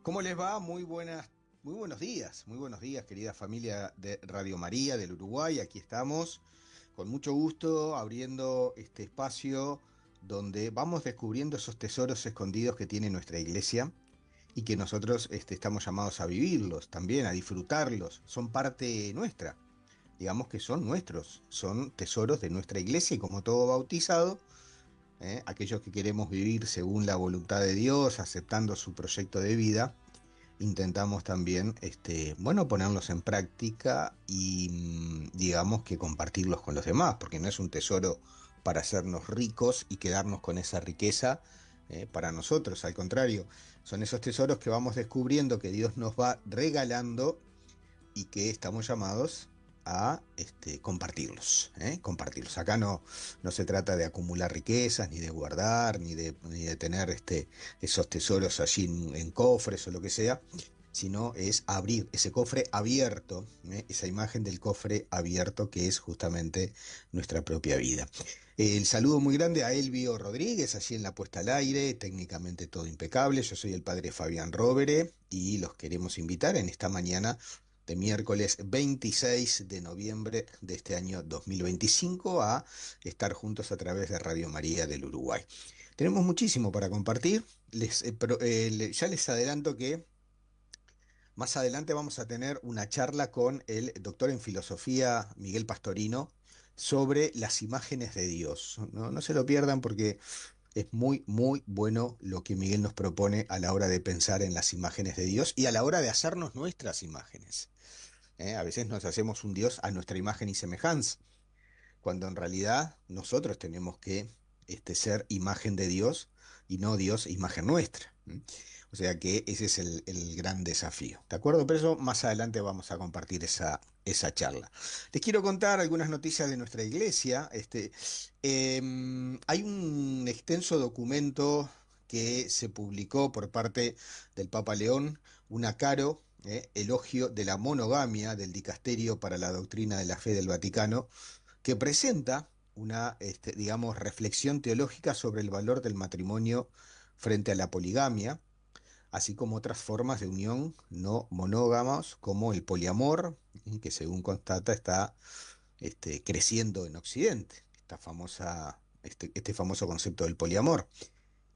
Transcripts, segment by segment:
¿Cómo les va? Muy buenos días, querida familia de Radio María del Uruguay. Aquí estamos con mucho gusto abriendo este espacio donde vamos descubriendo esos tesoros escondidos que tiene nuestra iglesia y que nosotros estamos llamados a vivirlos, también a disfrutarlos. Son parte nuestra, digamos que son nuestros, son tesoros de nuestra iglesia y como todo bautizado, aquellos que queremos vivir según la voluntad de Dios, aceptando su proyecto de vida intentamos también, bueno, ponerlos en práctica y digamos que compartirlos con los demás, porque no es un tesoro para hacernos ricos y quedarnos con esa riqueza para nosotros, al contrario, son esos tesoros que vamos descubriendo que Dios nos va regalando y que estamos llamados a compartirlos, compartirlos. Acá no se trata de acumular riquezas, ni de guardar, ni de tener esos tesoros allí en cofres o lo que sea, sino es abrir ese cofre abierto, esa imagen del cofre abierto que es justamente nuestra propia vida. El saludo muy grande a Elvio Rodríguez, allí en la puesta al aire, técnicamente todo impecable. Yo soy el padre Fabián Rovere y los queremos invitar en esta mañana de miércoles 26 de noviembre de este año 2025 a estar juntos a través de Radio María del Uruguay. Tenemos muchísimo para compartir. Ya les adelanto que más adelante vamos a tener una charla con el doctor en filosofía Miguel Pastorino sobre las imágenes de Dios. No se lo pierdan porque es muy, muy bueno lo que Miguel nos propone a la hora de pensar en las imágenes de Dios y a la hora de hacernos nuestras imágenes. A veces nos hacemos un Dios a nuestra imagen y semejanza, cuando en realidad nosotros tenemos que ser imagen de Dios y no Dios imagen nuestra. O sea que ese es el gran desafío. ¿De acuerdo? Pero eso más adelante vamos a compartir esa charla. Les quiero contar algunas noticias de nuestra iglesia. Hay un extenso documento que se publicó por parte del Papa León, una caro, elogio de la monogamia del Dicasterio para la Doctrina de la Fe del Vaticano, que presenta una, digamos, reflexión teológica sobre el valor del matrimonio frente a la poligamia, así como otras formas de unión no monógamas, como el poliamor, que según constata está creciendo en Occidente, este famoso concepto del poliamor.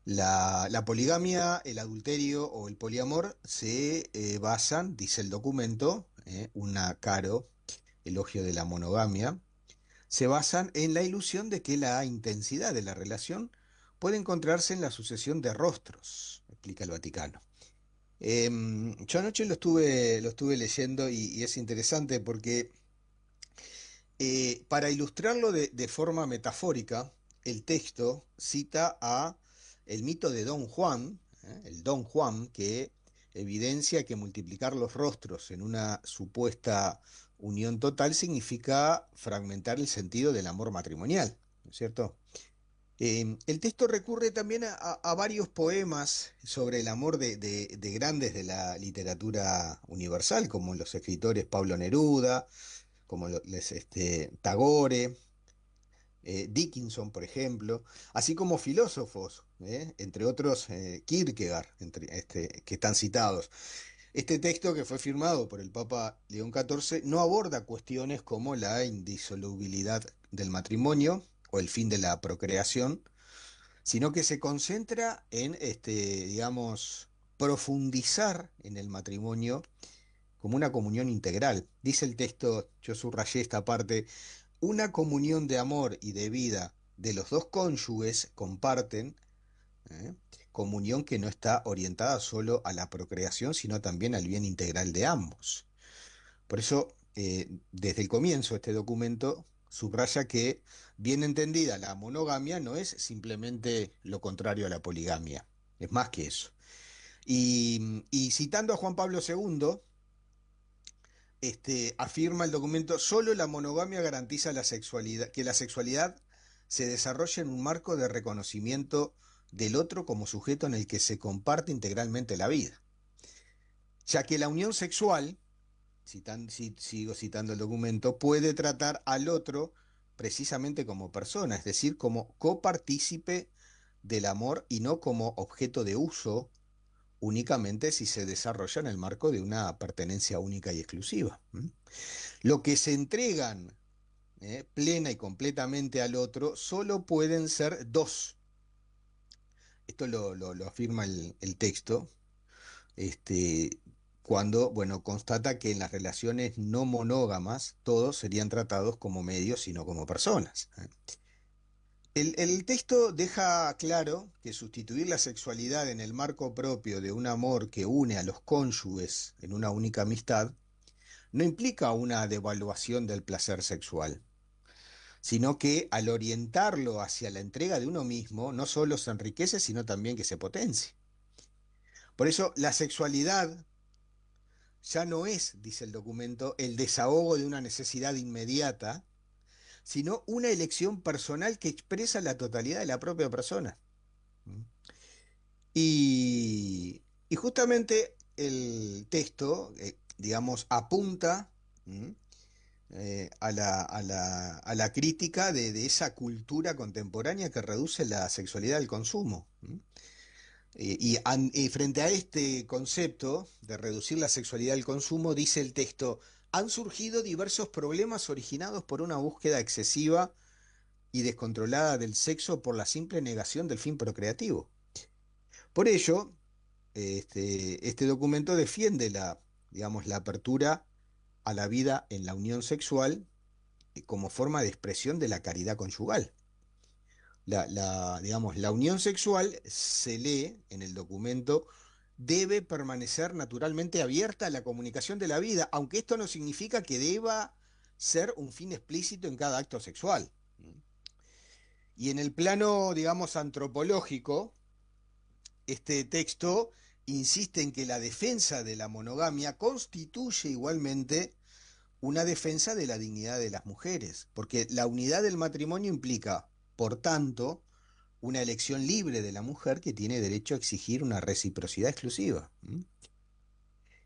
La poligamia, el adulterio o el poliamor se basan, dice el documento, una caro elogio de la monogamia, se basan en la ilusión de que la intensidad de la relación puede encontrarse en la sucesión de rostros, explica el Vaticano. Yo anoche lo estuve leyendo y es interesante porque para ilustrarlo de forma metafórica, el texto cita a el mito de Don Juan, el Don Juan, que evidencia que multiplicar los rostros en una supuesta unión total significa fragmentar el sentido del amor matrimonial, ¿no es cierto? El texto recurre también a varios poemas sobre el amor de grandes de la literatura universal, como los escritores Pablo Neruda, como Tagore, Dickinson, por ejemplo, así como filósofos, entre otros Kierkegaard, que están citados. Este texto, que fue firmado por el Papa León XIV, no aborda cuestiones como la indisolubilidad del matrimonio o el fin de la procreación, sino que se concentra en, digamos, profundizar en el matrimonio como una comunión integral. Dice el texto, yo subrayé esta parte, una comunión de amor y de vida de los dos cónyuges comparten, ¿eh? Comunión que no está orientada solo a la procreación, sino también al bien integral de ambos. Por eso, desde el comienzo, este documento subraya que, bien entendida, la monogamia no es simplemente lo contrario a la poligamia, es más que eso. Y citando a Juan Pablo II, afirma el documento, solo la monogamia garantiza la sexualidad, que la sexualidad se desarrolla en un marco de reconocimiento del otro como sujeto en el que se comparte integralmente la vida, ya que la unión sexual, sigo citando el documento, puede tratar al otro precisamente como persona, es decir, como copartícipe del amor y no como objeto de uso únicamente si se desarrolla en el marco de una pertenencia única y exclusiva. Lo que se entregan plena y completamente al otro solo pueden ser dos. Esto lo afirma el texto, este, cuando, bueno, constata que en las relaciones no monógamas todos serían tratados como medios y no como personas. El texto deja claro que sustituir la sexualidad en el marco propio de un amor que une a los cónyuges en una única amistad no implica una devaluación del placer sexual, sino que al orientarlo hacia la entrega de uno mismo, no solo se enriquece, sino también que se potencia. Por eso la sexualidad ya no es, dice el documento, el desahogo de una necesidad inmediata, sino una elección personal que expresa la totalidad de la propia persona. Y justamente el texto, digamos, apunta a la crítica de esa cultura contemporánea que reduce la sexualidad al consumo. Y frente a este concepto de reducir la sexualidad al consumo, dice el texto, han surgido diversos problemas originados por una búsqueda excesiva y descontrolada del sexo por la simple negación del fin procreativo. Por ello, este documento defiende digamos, la apertura a la vida en la unión sexual como forma de expresión de la caridad conyugal. Digamos, la unión sexual, se lee en el documento, debe permanecer naturalmente abierta a la comunicación de la vida, aunque esto no significa que deba ser un fin explícito en cada acto sexual. Y en el plano, digamos, antropológico, este texto insiste en que la defensa de la monogamia constituye igualmente una defensa de la dignidad de las mujeres, porque la unidad del matrimonio implica, por tanto, una elección libre de la mujer que tiene derecho a exigir una reciprocidad exclusiva.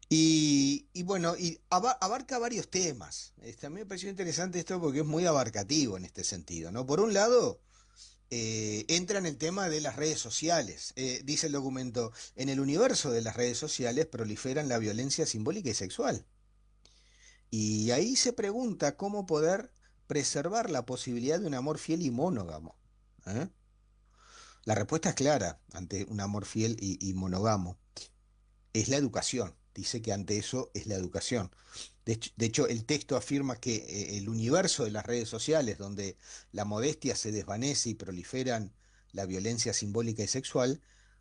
Y bueno, abarca varios temas. A mí me pareció interesante esto porque es muy abarcativo en este sentido, ¿no? Por un lado, entra en el tema de las redes sociales. Dice el documento, en el universo de las redes sociales proliferan la violencia simbólica y sexual. Y ahí se pregunta cómo poder preservar la posibilidad de un amor fiel y monógamo. ¿Eh? La respuesta es clara ante un amor fiel y monógamo. Es la educación. Dice que ante eso es la educación. De hecho, el texto afirma que el universo de las redes sociales, donde la modestia se desvanece y proliferan la violencia simbólica y sexual,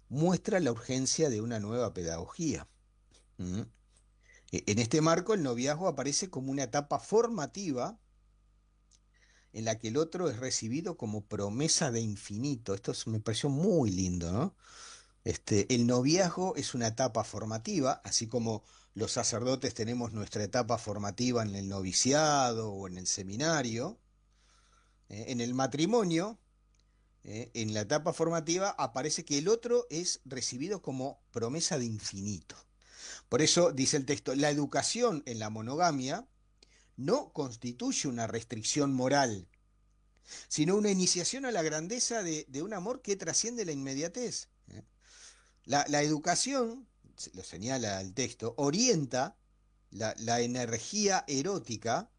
muestra la urgencia de una nueva pedagogía. ¿Mm? En este marco, el noviazgo aparece como una etapa formativa en la que el otro es recibido como promesa de infinito. Me pareció muy lindo, ¿no? El noviazgo es una etapa formativa, así como los sacerdotes tenemos nuestra etapa formativa en el noviciado o en el seminario. En el matrimonio, en la etapa formativa, aparece que el otro es recibido como promesa de infinito. Por eso dice el texto, la educación en la monogamia no constituye una restricción moral, sino una iniciación a la grandeza de un amor que trasciende la inmediatez. La educación, lo señala el texto, orienta la energía erótica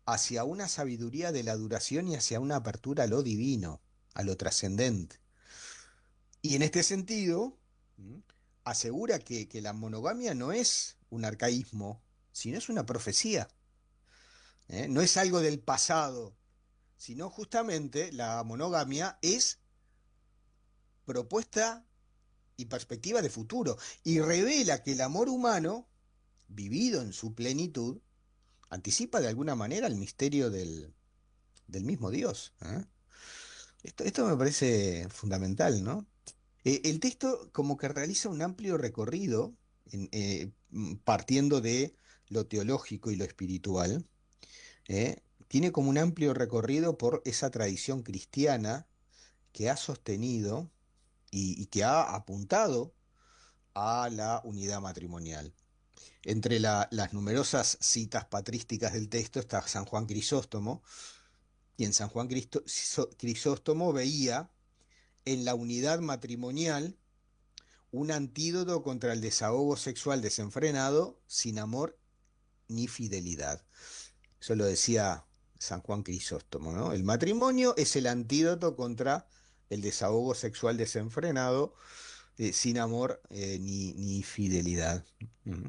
hacia una sabiduría de la duración y hacia una apertura a lo divino, a lo trascendente. Y en este sentido, asegura que la monogamia no es un arcaísmo, sino es una profecía. No es algo del pasado, sino justamente la monogamia es propuesta y perspectiva de futuro, y revela que el amor humano, vivido en su plenitud, anticipa de alguna manera el misterio del mismo Dios. Esto me parece fundamental, ¿no? El texto como que realiza un amplio recorrido partiendo de lo teológico y lo espiritual. Tiene como un amplio recorrido por esa tradición cristiana que ha sostenido y que ha apuntado a la unidad matrimonial. Entre las numerosas citas patrísticas del texto está San Juan Crisóstomo, y en San Juan Crisóstomo veía en la unidad matrimonial un antídoto contra el desahogo sexual desenfrenado, sin amor ni fidelidad. Eso lo decía San Juan Crisóstomo, ¿no? El matrimonio es el antídoto contra el desahogo sexual desenfrenado, sin amor ni fidelidad. Mm.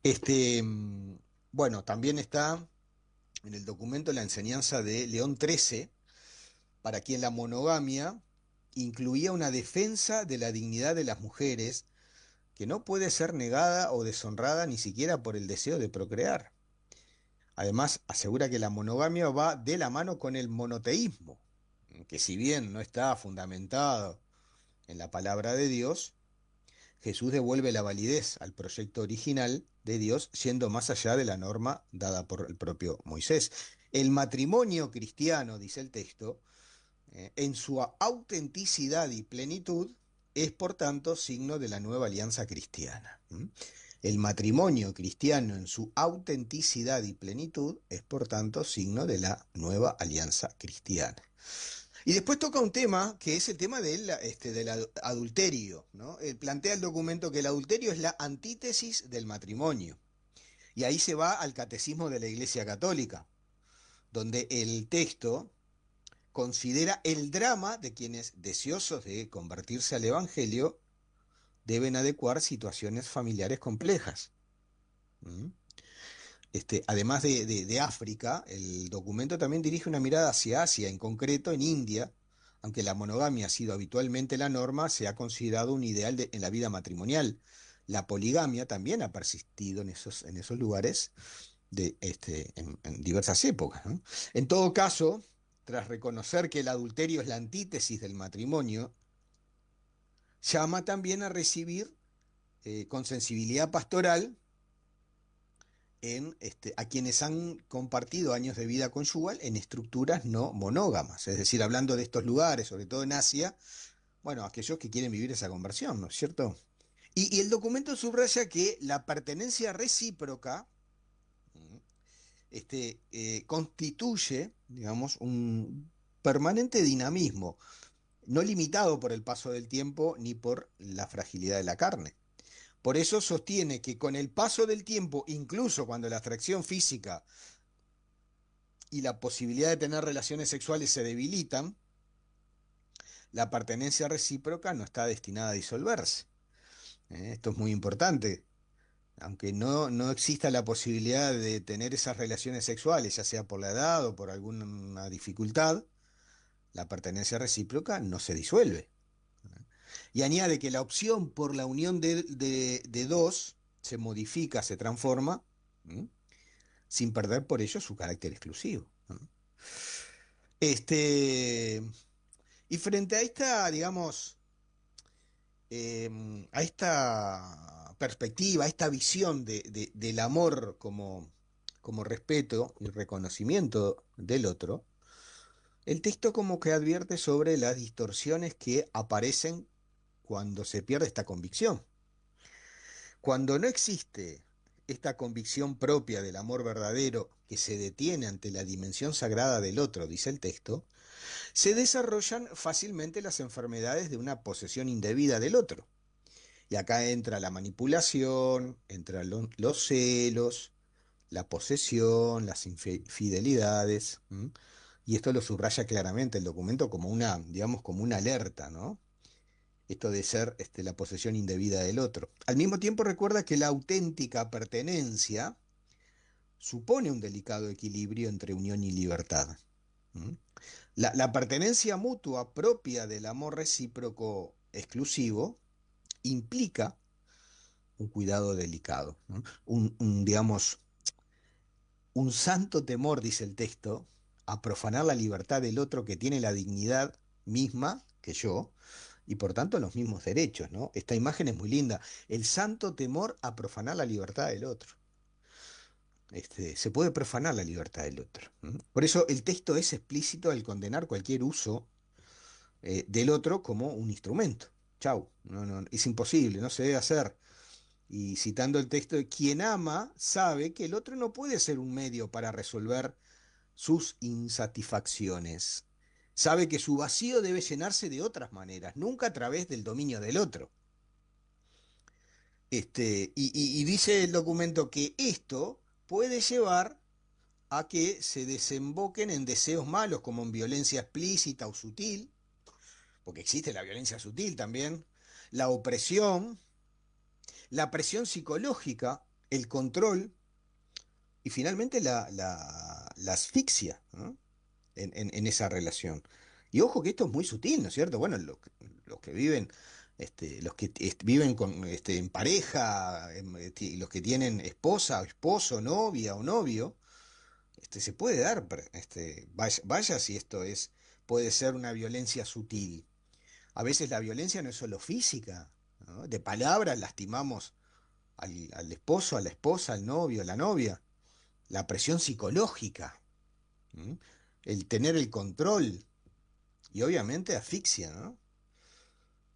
Este, mm, bueno, también está en el documento la enseñanza de León XIII, para quien la monogamia incluía una defensa de la dignidad de las mujeres que no puede ser negada o deshonrada ni siquiera por el deseo de procrear. Además, asegura que la monogamia va de la mano con el monoteísmo, que si bien no está fundamentado en la palabra de Dios, Jesús devuelve la validez al proyecto original de Dios, yendo más allá de la norma dada por el propio Moisés. El matrimonio cristiano, dice el texto, en su autenticidad y plenitud, es por tanto signo de la nueva alianza cristiana. El matrimonio cristiano en su autenticidad y plenitud es por tanto signo de la nueva alianza cristiana. Y después toca un tema que es el tema del adulterio, ¿no? Plantea el documento que el adulterio es la antítesis del matrimonio. Y ahí se va al catecismo de la Iglesia Católica, donde el texto considera el drama de quienes, deseosos de convertirse al Evangelio, deben adecuar situaciones familiares complejas. ¿Mm? Además de África, el documento también dirige una mirada hacia Asia, en concreto en India. Aunque la monogamia ha sido habitualmente la norma, se ha considerado un ideal en la vida matrimonial. La poligamia también ha persistido en esos lugares en diversas épocas, ¿no? En todo caso, tras reconocer que el adulterio es la antítesis del matrimonio, llama también a recibir con sensibilidad pastoral a quienes han compartido años de vida conyugal en estructuras no monógamas. Es decir, hablando de estos lugares, sobre todo en Asia, bueno, aquellos que quieren vivir esa conversión, ¿no es cierto? Y el documento subraya que la pertenencia recíproca constituye, digamos, un permanente dinamismo, no limitado por el paso del tiempo ni por la fragilidad de la carne. Por eso sostiene que con el paso del tiempo, incluso cuando la atracción física y la posibilidad de tener relaciones sexuales se debilitan, la pertenencia recíproca no está destinada a disolverse. Esto es muy importante. Aunque no exista la posibilidad de tener esas relaciones sexuales, ya sea por la edad o por alguna dificultad, la pertenencia recíproca no se disuelve. Y añade que la opción por la unión de dos se modifica, se transforma, ¿m? Sin perder por ello su carácter exclusivo, ¿no? Este, y frente a esta, digamos, a esta perspectiva, a esta visión del amor como respeto y reconocimiento del otro, el texto como que advierte sobre las distorsiones que aparecen cuando se pierde esta convicción. Cuando no existe esta convicción propia del amor verdadero que se detiene ante la dimensión sagrada del otro, dice el texto, se desarrollan fácilmente las enfermedades de una posesión indebida del otro. Y acá entra la manipulación, entran los celos, la posesión, las infidelidades. Y esto lo subraya claramente el documento como una, digamos, como una alerta, ¿no? Esto de ser la posesión indebida del otro. Al mismo tiempo recuerda que la auténtica pertenencia supone un delicado equilibrio entre unión y libertad. ¿Mm? La pertenencia mutua propia del amor recíproco exclusivo implica un cuidado delicado, ¿no? Digamos, un santo temor, dice el texto, a profanar la libertad del otro que tiene la dignidad misma que yo y por tanto los mismos derechos, ¿no? Esta imagen es muy linda. El santo temor a profanar la libertad del otro. Se puede profanar la libertad del otro. Por eso el texto es explícito al condenar cualquier uso del otro como un instrumento. Chau, es imposible, no se debe hacer. Y citando el texto, quien ama sabe que el otro no puede ser un medio para resolver sus insatisfacciones. Sabe que su vacío debe llenarse de otras maneras, nunca a través del dominio del otro. Y dice el documento que esto puede llevar a que se desemboquen en deseos malos, como en violencia explícita o sutil, porque existe la violencia sutil también, la opresión, la presión psicológica, el control y finalmente la asfixia, ¿no? En esa relación. Y ojo que esto es muy sutil, ¿no es cierto? Bueno, los que viven, los que viven con, en pareja, los que tienen esposa o esposo, novia o novio, se puede dar, vaya si esto puede ser una violencia sutil. A veces la violencia no es solo física, ¿no? De palabras lastimamos al esposo, a la esposa, al novio, a la novia. La presión psicológica, ¿m? El tener el control y obviamente asfixia, ¿no?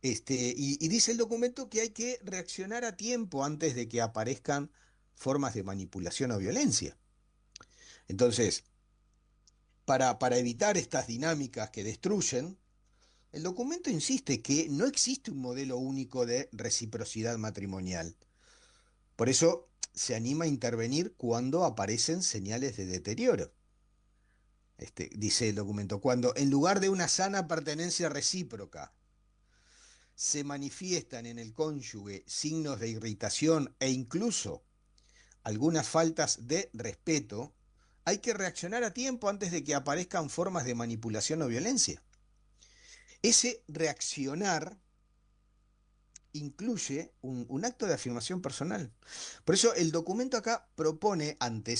Y dice el documento que hay que reaccionar a tiempo antes de que aparezcan formas de manipulación o violencia. Entonces, para evitar estas dinámicas que destruyen, el documento insiste que no existe un modelo único de reciprocidad matrimonial. Por eso se anima a intervenir cuando aparecen señales de deterioro. Dice el documento, cuando en lugar de una sana pertenencia recíproca se manifiestan en el cónyuge signos de irritación e incluso algunas faltas de respeto, hay que reaccionar a tiempo antes de que aparezcan formas de manipulación o violencia. Ese reaccionar incluye un acto de afirmación personal. Por eso el documento acá propone ante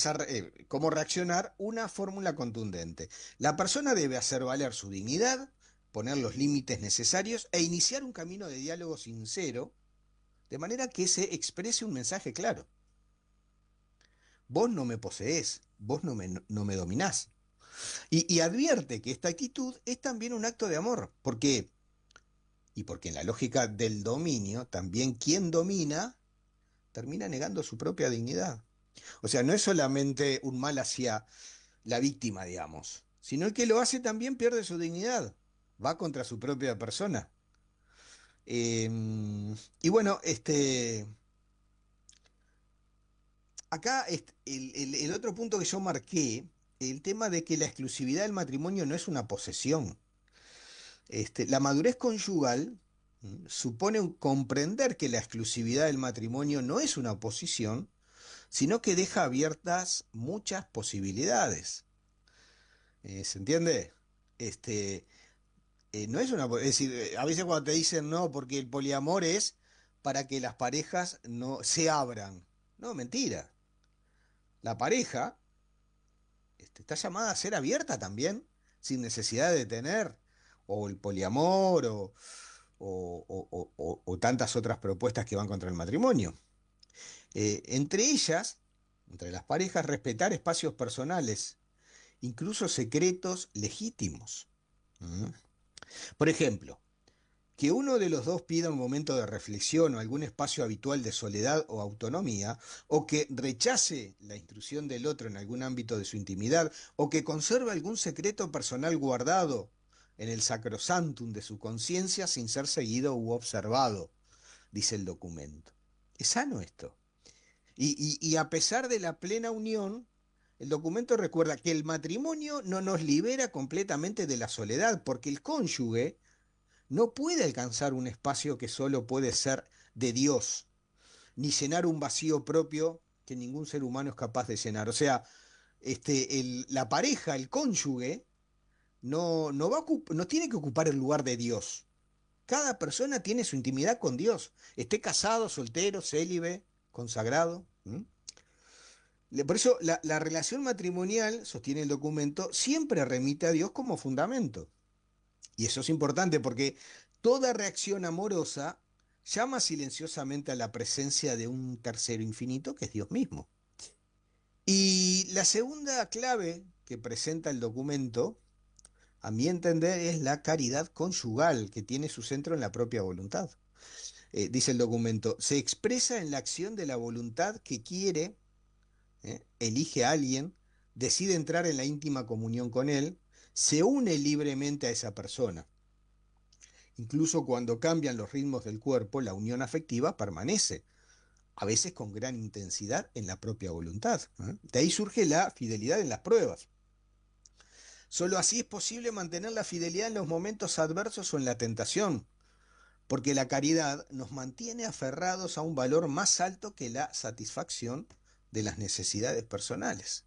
cómo reaccionar una fórmula contundente. La persona debe hacer valer su dignidad, poner los límites necesarios e iniciar un camino de diálogo sincero, de manera que se exprese un mensaje claro. Vos no me poseés, vos no me dominás. Y advierte que esta actitud es también un acto de amor, porque en la lógica del dominio, también quien domina termina negando su propia dignidad. O sea, no es solamente un mal hacia la víctima, digamos, sino el que lo hace también pierde su dignidad, va contra su propia persona. Y bueno, acá el otro punto que yo marqué, el tema de que la exclusividad del matrimonio no es una posesión. La madurez conyugal supone comprender que la exclusividad del matrimonio no es una posición, sino que deja abiertas muchas posibilidades. ¿Se entiende? Este, no es una, es decir, a veces cuando te dicen no, porque el poliamor es para que las parejas no se abran. No, mentira. La pareja está llamada a ser abierta también, sin necesidad de tener o el poliamor o tantas otras propuestas que van contra el matrimonio. Entre ellas, entre las parejas, respetar espacios personales, incluso secretos legítimos. ¿Mm? Por ejemplo, que uno de los dos pida un momento de reflexión o algún espacio habitual de soledad o autonomía, o que rechace la intrusión del otro en algún ámbito de su intimidad, o que conserve algún secreto personal guardado en el sacrosantum de su conciencia sin ser seguido u observado, dice el documento. Es sano esto. Y a pesar de la plena unión, el documento recuerda que el matrimonio no nos libera completamente de la soledad, porque el cónyuge no puede alcanzar un espacio que solo puede ser de Dios, ni llenar un vacío propio que ningún ser humano es capaz de llenar. O sea, la pareja, el cónyuge, no tiene que ocupar el lugar de Dios. Cada persona tiene su intimidad con Dios, esté casado, soltero, célibe, consagrado. Por eso la relación matrimonial, sostiene el documento, siempre remite a Dios como fundamento. Y eso es importante porque toda reacción amorosa llama silenciosamente a la presencia de un tercero infinito que es Dios mismo. Y la segunda clave que presenta el documento, a mi entender, es la caridad conyugal, que tiene su centro en la propia voluntad. Dice el documento, se expresa en la acción de la voluntad que quiere, elige a alguien, decide entrar en la íntima comunión con él, se une libremente a esa persona. Incluso cuando cambian los ritmos del cuerpo, la unión afectiva permanece. a veces con gran intensidad en la propia voluntad. De ahí surge la fidelidad en las pruebas. Solo así es posible mantener la fidelidad en los momentos adversos o en la tentación, porque la caridad nos mantiene aferrados a un valor más alto que la satisfacción de las necesidades personales.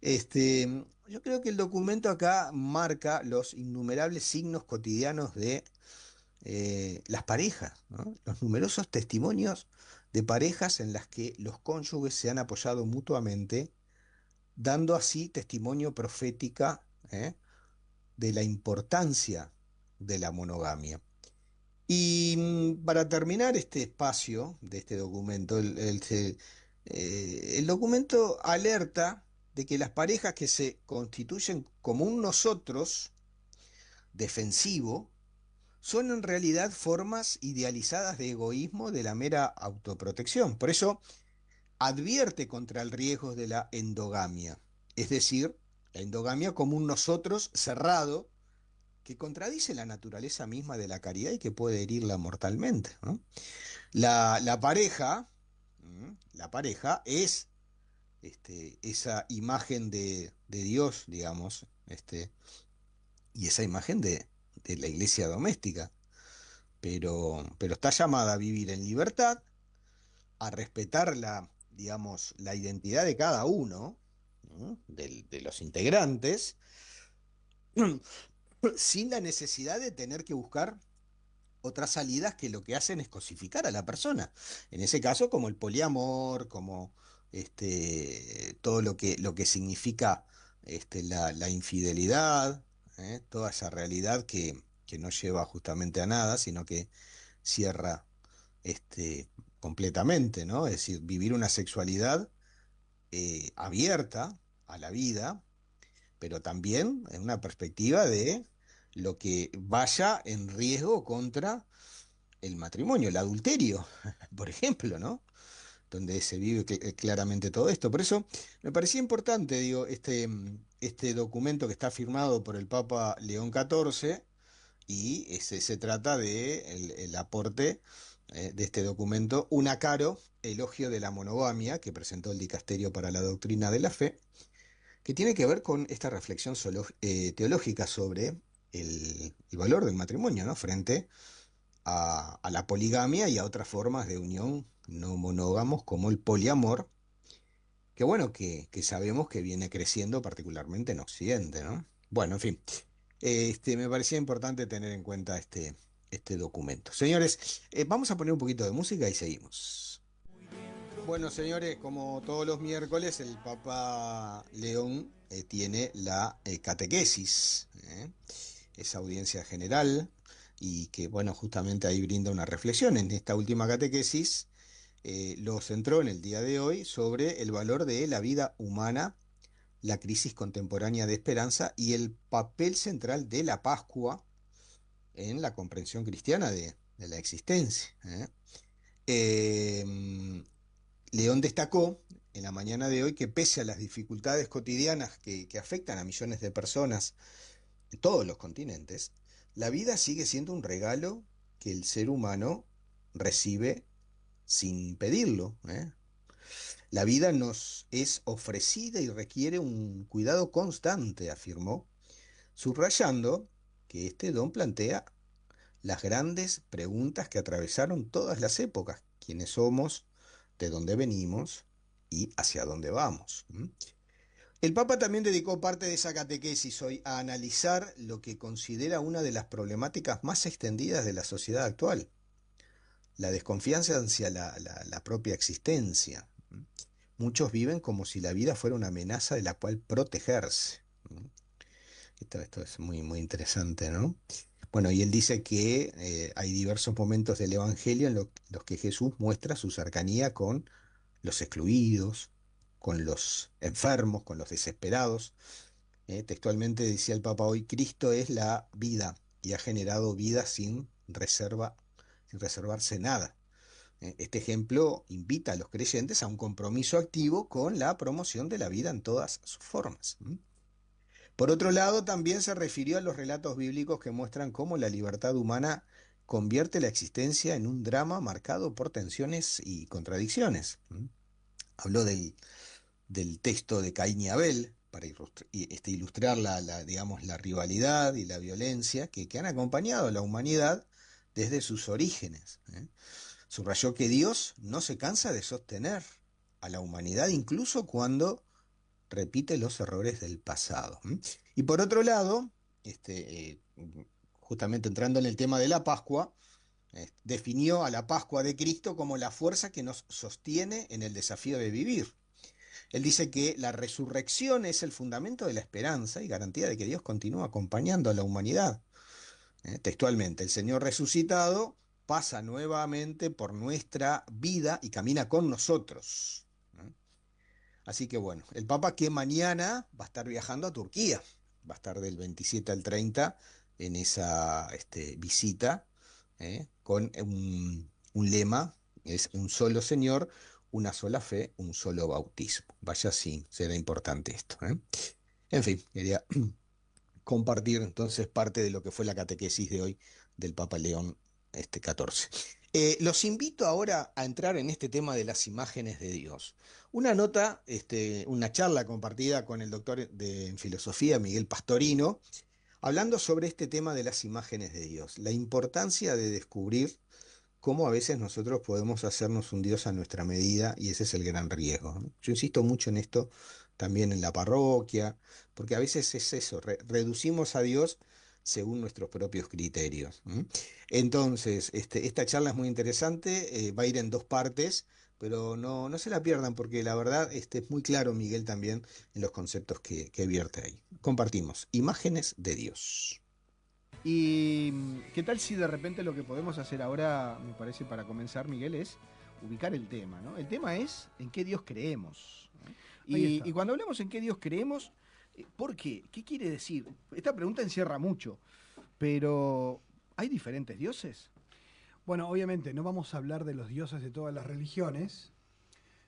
Yo creo que el documento acá marca los innumerables signos cotidianos de las parejas, ¿no? Los numerosos testimonios de parejas en las que los cónyuges se han apoyado mutuamente, dando así testimonio profética, ¿eh? De la importancia de la monogamia. Y para terminar este espacio de este documento, el documento alerta de que las parejas que se constituyen como un nosotros defensivo son en realidad formas idealizadas de egoísmo de la mera autoprotección. Por eso advierte contra el riesgo de la endogamia, es decir, la endogamia como un nosotros cerrado que contradice la naturaleza misma de la caridad y que puede herirla mortalmente, ¿no? La pareja, la pareja es esa imagen de Dios, digamos, y esa imagen de la iglesia doméstica, pero está llamada a vivir en libertad, a respetar digamos, la identidad de cada uno, ¿no? De los integrantes, sin la necesidad de tener que buscar otras salidas que lo que hacen es cosificar a la persona. En ese caso, como el poliamor, como todo lo que significa la infidelidad, toda esa realidad que no lleva justamente a nada, sino que cierra este, completamente, ¿no? Es decir, vivir una sexualidad abierta a la vida, pero también en una perspectiva de lo que vaya en riesgo contra el matrimonio, el adulterio, por ejemplo, ¿no? Donde se vive claramente todo esto. Por eso me parecía importante, digo, este documento que está firmado por el Papa León XIV y se trata de el aporte de este documento, un acaro, elogio de la monogamia, que presentó el Dicasterio para la Doctrina de la Fe, que tiene que ver con esta reflexión teológica sobre el valor del matrimonio, ¿no? Frente a la poligamia y a otras formas de unión no monógamos como el poliamor, que bueno, que sabemos que viene creciendo particularmente en Occidente, ¿no? Bueno, en fin, me parecía importante tener en cuenta este documento. Señores, vamos a poner un poquito de música y seguimos. Bueno, señores, como todos los miércoles, el Papa León tiene la catequesis, esa audiencia general, y que, bueno, justamente ahí brinda una reflexión. En esta última catequesis lo centró en el día de hoy sobre el valor de la vida humana, la crisis contemporánea de esperanza y el papel central de la Pascua en la comprensión cristiana de la existencia. Eh, León destacó en la mañana de hoy que pese a las dificultades cotidianas que afectan a millones de personas en todos los continentes, la vida sigue siendo un regalo que el ser humano recibe sin pedirlo, ¿eh? La vida nos es ofrecida y requiere un cuidado constante, afirmó, subrayando que este don plantea las grandes preguntas que atravesaron todas las épocas: quiénes somos, de dónde venimos y hacia dónde vamos. El Papa también dedicó parte de esa catequesis hoy a analizar lo que considera una de las problemáticas más extendidas de la sociedad actual: la desconfianza hacia la propia existencia. Muchos viven como si la vida fuera una amenaza de la cual protegerse. Esto es muy, muy interesante, ¿no? Bueno, y él dice que hay diversos momentos del Evangelio en los que Jesús muestra su cercanía con los excluidos, con los enfermos, con los desesperados. Textualmente decía el Papa hoy: Cristo es la vida y ha generado vida sin reservarse nada. Este ejemplo invita a los creyentes a un compromiso activo con la promoción de la vida en todas sus formas. Por otro lado, también se refirió a los relatos bíblicos que muestran cómo la libertad humana convierte la existencia en un drama marcado por tensiones y contradicciones. Habló del texto de Caín y Abel para ilustrar digamos, la rivalidad y la violencia que han acompañado a la humanidad desde sus orígenes. Subrayó que Dios no se cansa de sostener a la humanidad incluso cuando repite los errores del pasado. Y por otro lado, justamente entrando en el tema de la Pascua, definió a la Pascua de Cristo como la fuerza que nos sostiene en el desafío de vivir. Él dice que la resurrección es el fundamento de la esperanza y garantía de que Dios continúa acompañando a la humanidad. Textualmente, el Señor resucitado pasa nuevamente por nuestra vida y camina con nosotros. Así que bueno, el Papa que mañana va a estar viajando a Turquía, va a estar del 27 al 30 en esa visita, con un lema, es un solo Señor, una sola fe, un solo bautismo. Vaya sí, será importante esto. En fin, quería compartir entonces parte de lo que fue la catequesis de hoy del Papa León XIV. Los invito ahora a entrar en este tema de las imágenes de Dios. Una nota, una charla compartida con el doctor en filosofía, Miguel Pastorino, hablando sobre este tema de las imágenes de Dios, la importancia de descubrir cómo a veces nosotros podemos hacernos un Dios a nuestra medida y ese es el gran riesgo, ¿no? Yo insisto mucho en esto también en la parroquia, porque a veces es eso, reducimos a Dios según nuestros propios criterios. Entonces, esta charla es muy interesante, va a ir en dos partes, pero no se la pierdan porque la verdad es muy claro Miguel también en los conceptos que vierte ahí. Compartimos imágenes de Dios. ¿Y qué tal si de repente lo que podemos hacer ahora, me parece, para comenzar, Miguel, es ubicar el tema, ¿no? El tema es en qué Dios creemos, ¿no? Y cuando hablamos en qué Dios creemos, ¿por qué? ¿Qué quiere decir? Esta pregunta encierra mucho, pero ¿hay diferentes dioses? Bueno, obviamente no vamos a hablar de los dioses de todas las religiones,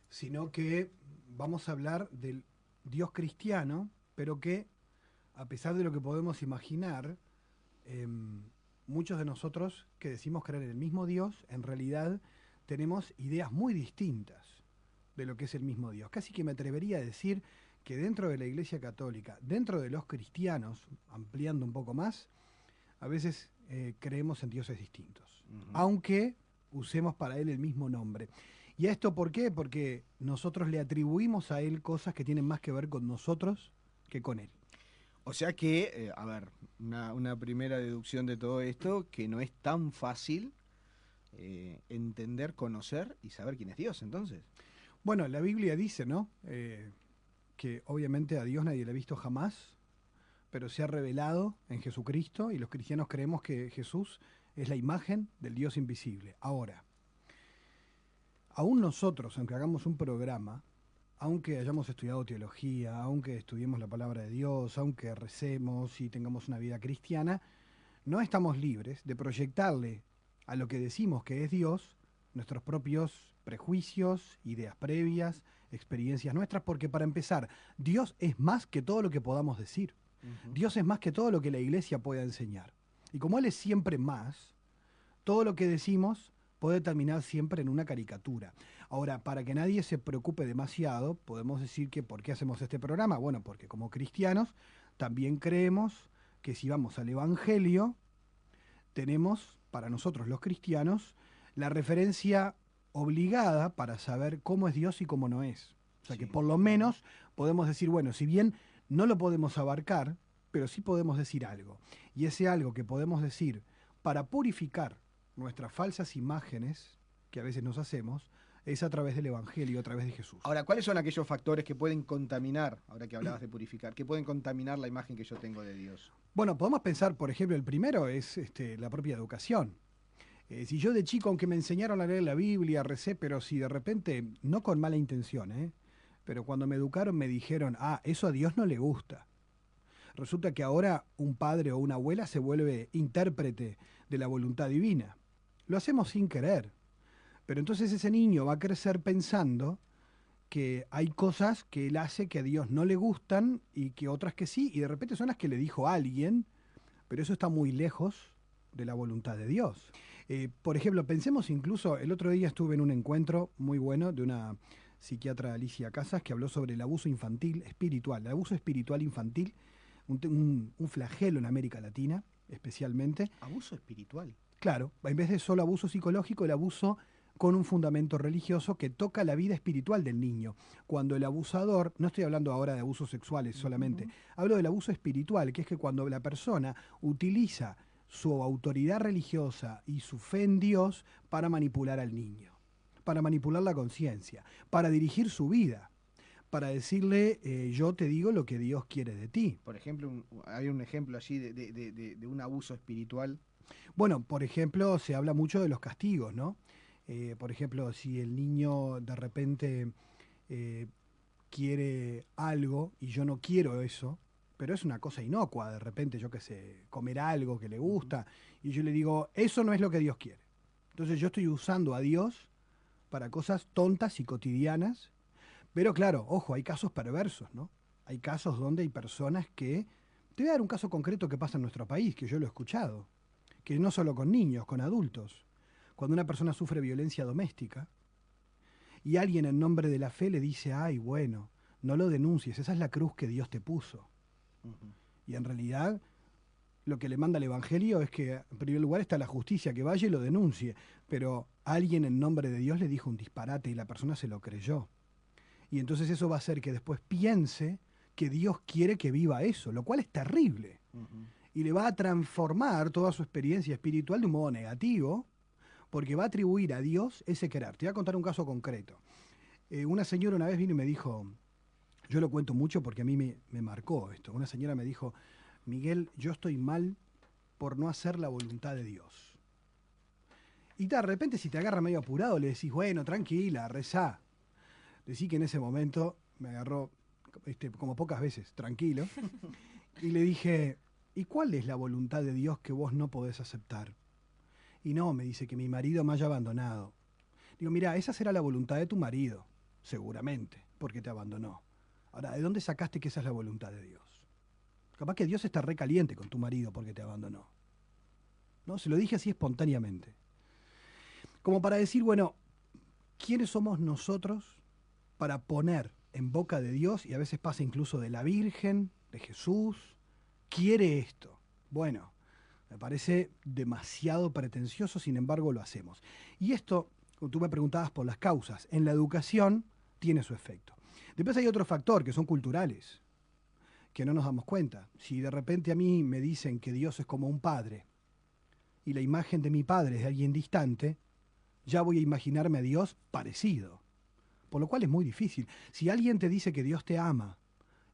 sino que vamos a hablar del Dios cristiano, pero que, a pesar de lo que podemos imaginar, muchos de nosotros que decimos creer en el mismo Dios, en realidad tenemos ideas muy distintas de lo que es el mismo Dios. Casi que me atrevería a decir que dentro de la Iglesia Católica, dentro de los cristianos, ampliando un poco más, a veces creemos en dioses distintos, aunque usemos para él el mismo nombre. ¿Y esto por qué? Porque nosotros le atribuimos a él cosas que tienen más que ver con nosotros que con él. O sea que, a ver, una primera deducción de todo esto, que no es tan fácil entender, conocer y saber quién es Dios, entonces. Bueno, la Biblia dice, ¿no? Que obviamente a Dios nadie le ha visto jamás, pero se ha revelado en Jesucristo y los cristianos creemos que Jesús es la imagen del Dios invisible. Ahora, aún nosotros, aunque hagamos un programa, aunque hayamos estudiado teología, aunque estudiemos la palabra de Dios, aunque recemos y tengamos una vida cristiana, no estamos libres de proyectarle a lo que decimos que es Dios nuestros propios prejuicios, ideas previas, experiencias nuestras, porque para empezar, Dios es más que todo lo que podamos decir. Dios es más que todo lo que la iglesia pueda enseñar. Y como Él es siempre más, todo lo que decimos puede terminar siempre en una caricatura. Ahora, para que nadie se preocupe demasiado, podemos decir que ¿por qué hacemos este programa? Bueno, porque como cristianos también creemos que si vamos al Evangelio, tenemos, para nosotros los cristianos, la referencia obligada para saber cómo es Dios y cómo no es. O sea que por lo menos podemos decir, bueno, si bien no lo podemos abarcar, pero sí podemos decir algo. Y ese algo que podemos decir para purificar nuestras falsas imágenes, que a veces nos hacemos, es a través del Evangelio, a través de Jesús. Ahora, ¿cuáles son aquellos factores que pueden contaminar, ahora que hablabas de purificar, que pueden contaminar la imagen que yo tengo de Dios? Bueno, podemos pensar, por ejemplo, el primero es la propia educación. Si yo de chico, aunque me enseñaron a leer la Biblia, recé, pero si de repente, no con mala intención, pero cuando me educaron me dijeron, eso a Dios no le gusta. Resulta que ahora un padre o una abuela se vuelve intérprete de la voluntad divina. Lo hacemos sin querer. Pero entonces ese niño va a crecer pensando que hay cosas que él hace que a Dios no le gustan y que otras que sí, y de repente son las que le dijo alguien, pero eso está muy lejos de la voluntad de Dios. Por ejemplo, pensemos incluso, el otro día estuve en un encuentro muy bueno de una psiquiatra, Alicia Casas, que habló sobre el abuso infantil espiritual, el abuso espiritual infantil, un flagelo en América Latina, especialmente. Abuso espiritual. Claro, en vez de solo abuso psicológico, el abuso con un fundamento religioso que toca la vida espiritual del niño. Cuando el abusador, no estoy hablando ahora de abusos sexuales solamente, hablo del abuso espiritual, que es que cuando la persona utiliza su autoridad religiosa y su fe en Dios para manipular al niño, para manipular la conciencia, para dirigir su vida, para decirle, yo te digo lo que Dios quiere de ti. Por ejemplo, hay un ejemplo allí de un abuso espiritual. Bueno, por ejemplo, se habla mucho de los castigos, ¿no? Por ejemplo, si el niño de repente quiere algo y yo no quiero eso, pero es una cosa inocua, de repente, yo qué sé, comer algo que le gusta, y yo le digo, eso no es lo que Dios quiere. Entonces yo estoy usando a Dios para cosas tontas y cotidianas, pero claro, ojo, hay casos perversos, ¿no? Hay casos donde hay personas que... Te voy a dar un caso concreto que pasa en nuestro país, que yo lo he escuchado, que no solo con niños, con adultos. Cuando una persona sufre violencia doméstica y alguien en nombre de la fe le dice, ay, bueno, no lo denuncies, esa es la cruz que Dios te puso. Y en realidad lo que le manda el Evangelio es que en primer lugar está la justicia, que vaya y lo denuncie, pero alguien en nombre de Dios le dijo un disparate y la persona se lo creyó. Y entonces eso va a hacer que después piense que Dios quiere que viva eso, lo cual es terrible. Y le va a transformar toda su experiencia espiritual de un modo negativo, porque va a atribuir a Dios ese querer. Te voy a contar un caso concreto. Una señora una vez vino y me dijo, yo lo cuento mucho porque a mí me marcó esto. Una señora me dijo, Miguel, yo estoy mal por no hacer la voluntad de Dios. Y de repente si te agarra medio apurado le decís, bueno, tranquila, rezá. Decí que en ese momento me agarró, como pocas veces, tranquilo. Y le dije, ¿y cuál es la voluntad de Dios que vos no podés aceptar? Y no, me dice, que mi marido me haya abandonado. Digo, mira, esa será la voluntad de tu marido, seguramente, porque te abandonó. Ahora, ¿de dónde sacaste que esa es la voluntad de Dios? Capaz que Dios está recaliente con tu marido porque te abandonó. ¿No? Se lo dije así espontáneamente. Como para decir, bueno, ¿quiénes somos nosotros para poner en boca de Dios, y a veces pasa incluso de la Virgen, de Jesús, quiere esto? Bueno, me parece demasiado pretencioso, sin embargo lo hacemos. Y esto, tú me preguntabas por las causas, en la educación tiene su efecto. Después hay otro factor, que son culturales, que no nos damos cuenta. Si de repente a mí me dicen que Dios es como un padre, y la imagen de mi padre es de alguien distante, ya voy a imaginarme a Dios parecido. Por lo cual es muy difícil. Si alguien te dice que Dios te ama,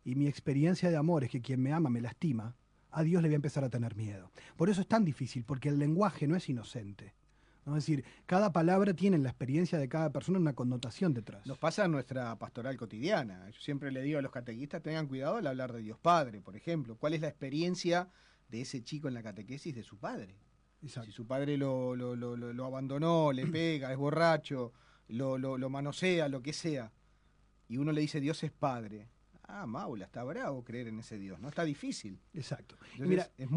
y mi experiencia de amor es que quien me ama me lastima, a Dios le voy a empezar a tener miedo. Por eso es tan difícil, porque el lenguaje no es inocente, ¿no? Es decir, cada palabra tiene en la experiencia de cada persona una connotación detrás. Nos pasa en nuestra pastoral cotidiana. Yo siempre le digo a los catequistas, tengan cuidado al hablar de Dios Padre, por ejemplo. ¿Cuál es la experiencia de ese chico en la catequesis de su padre? Exacto. Si su padre lo abandonó, le pega, es borracho, lo manosea, lo que sea, y uno le dice Dios es Padre. Ah, Maula, está bravo creer en ese Dios, ¿no? Está difícil. Exacto. Entonces, Mira, es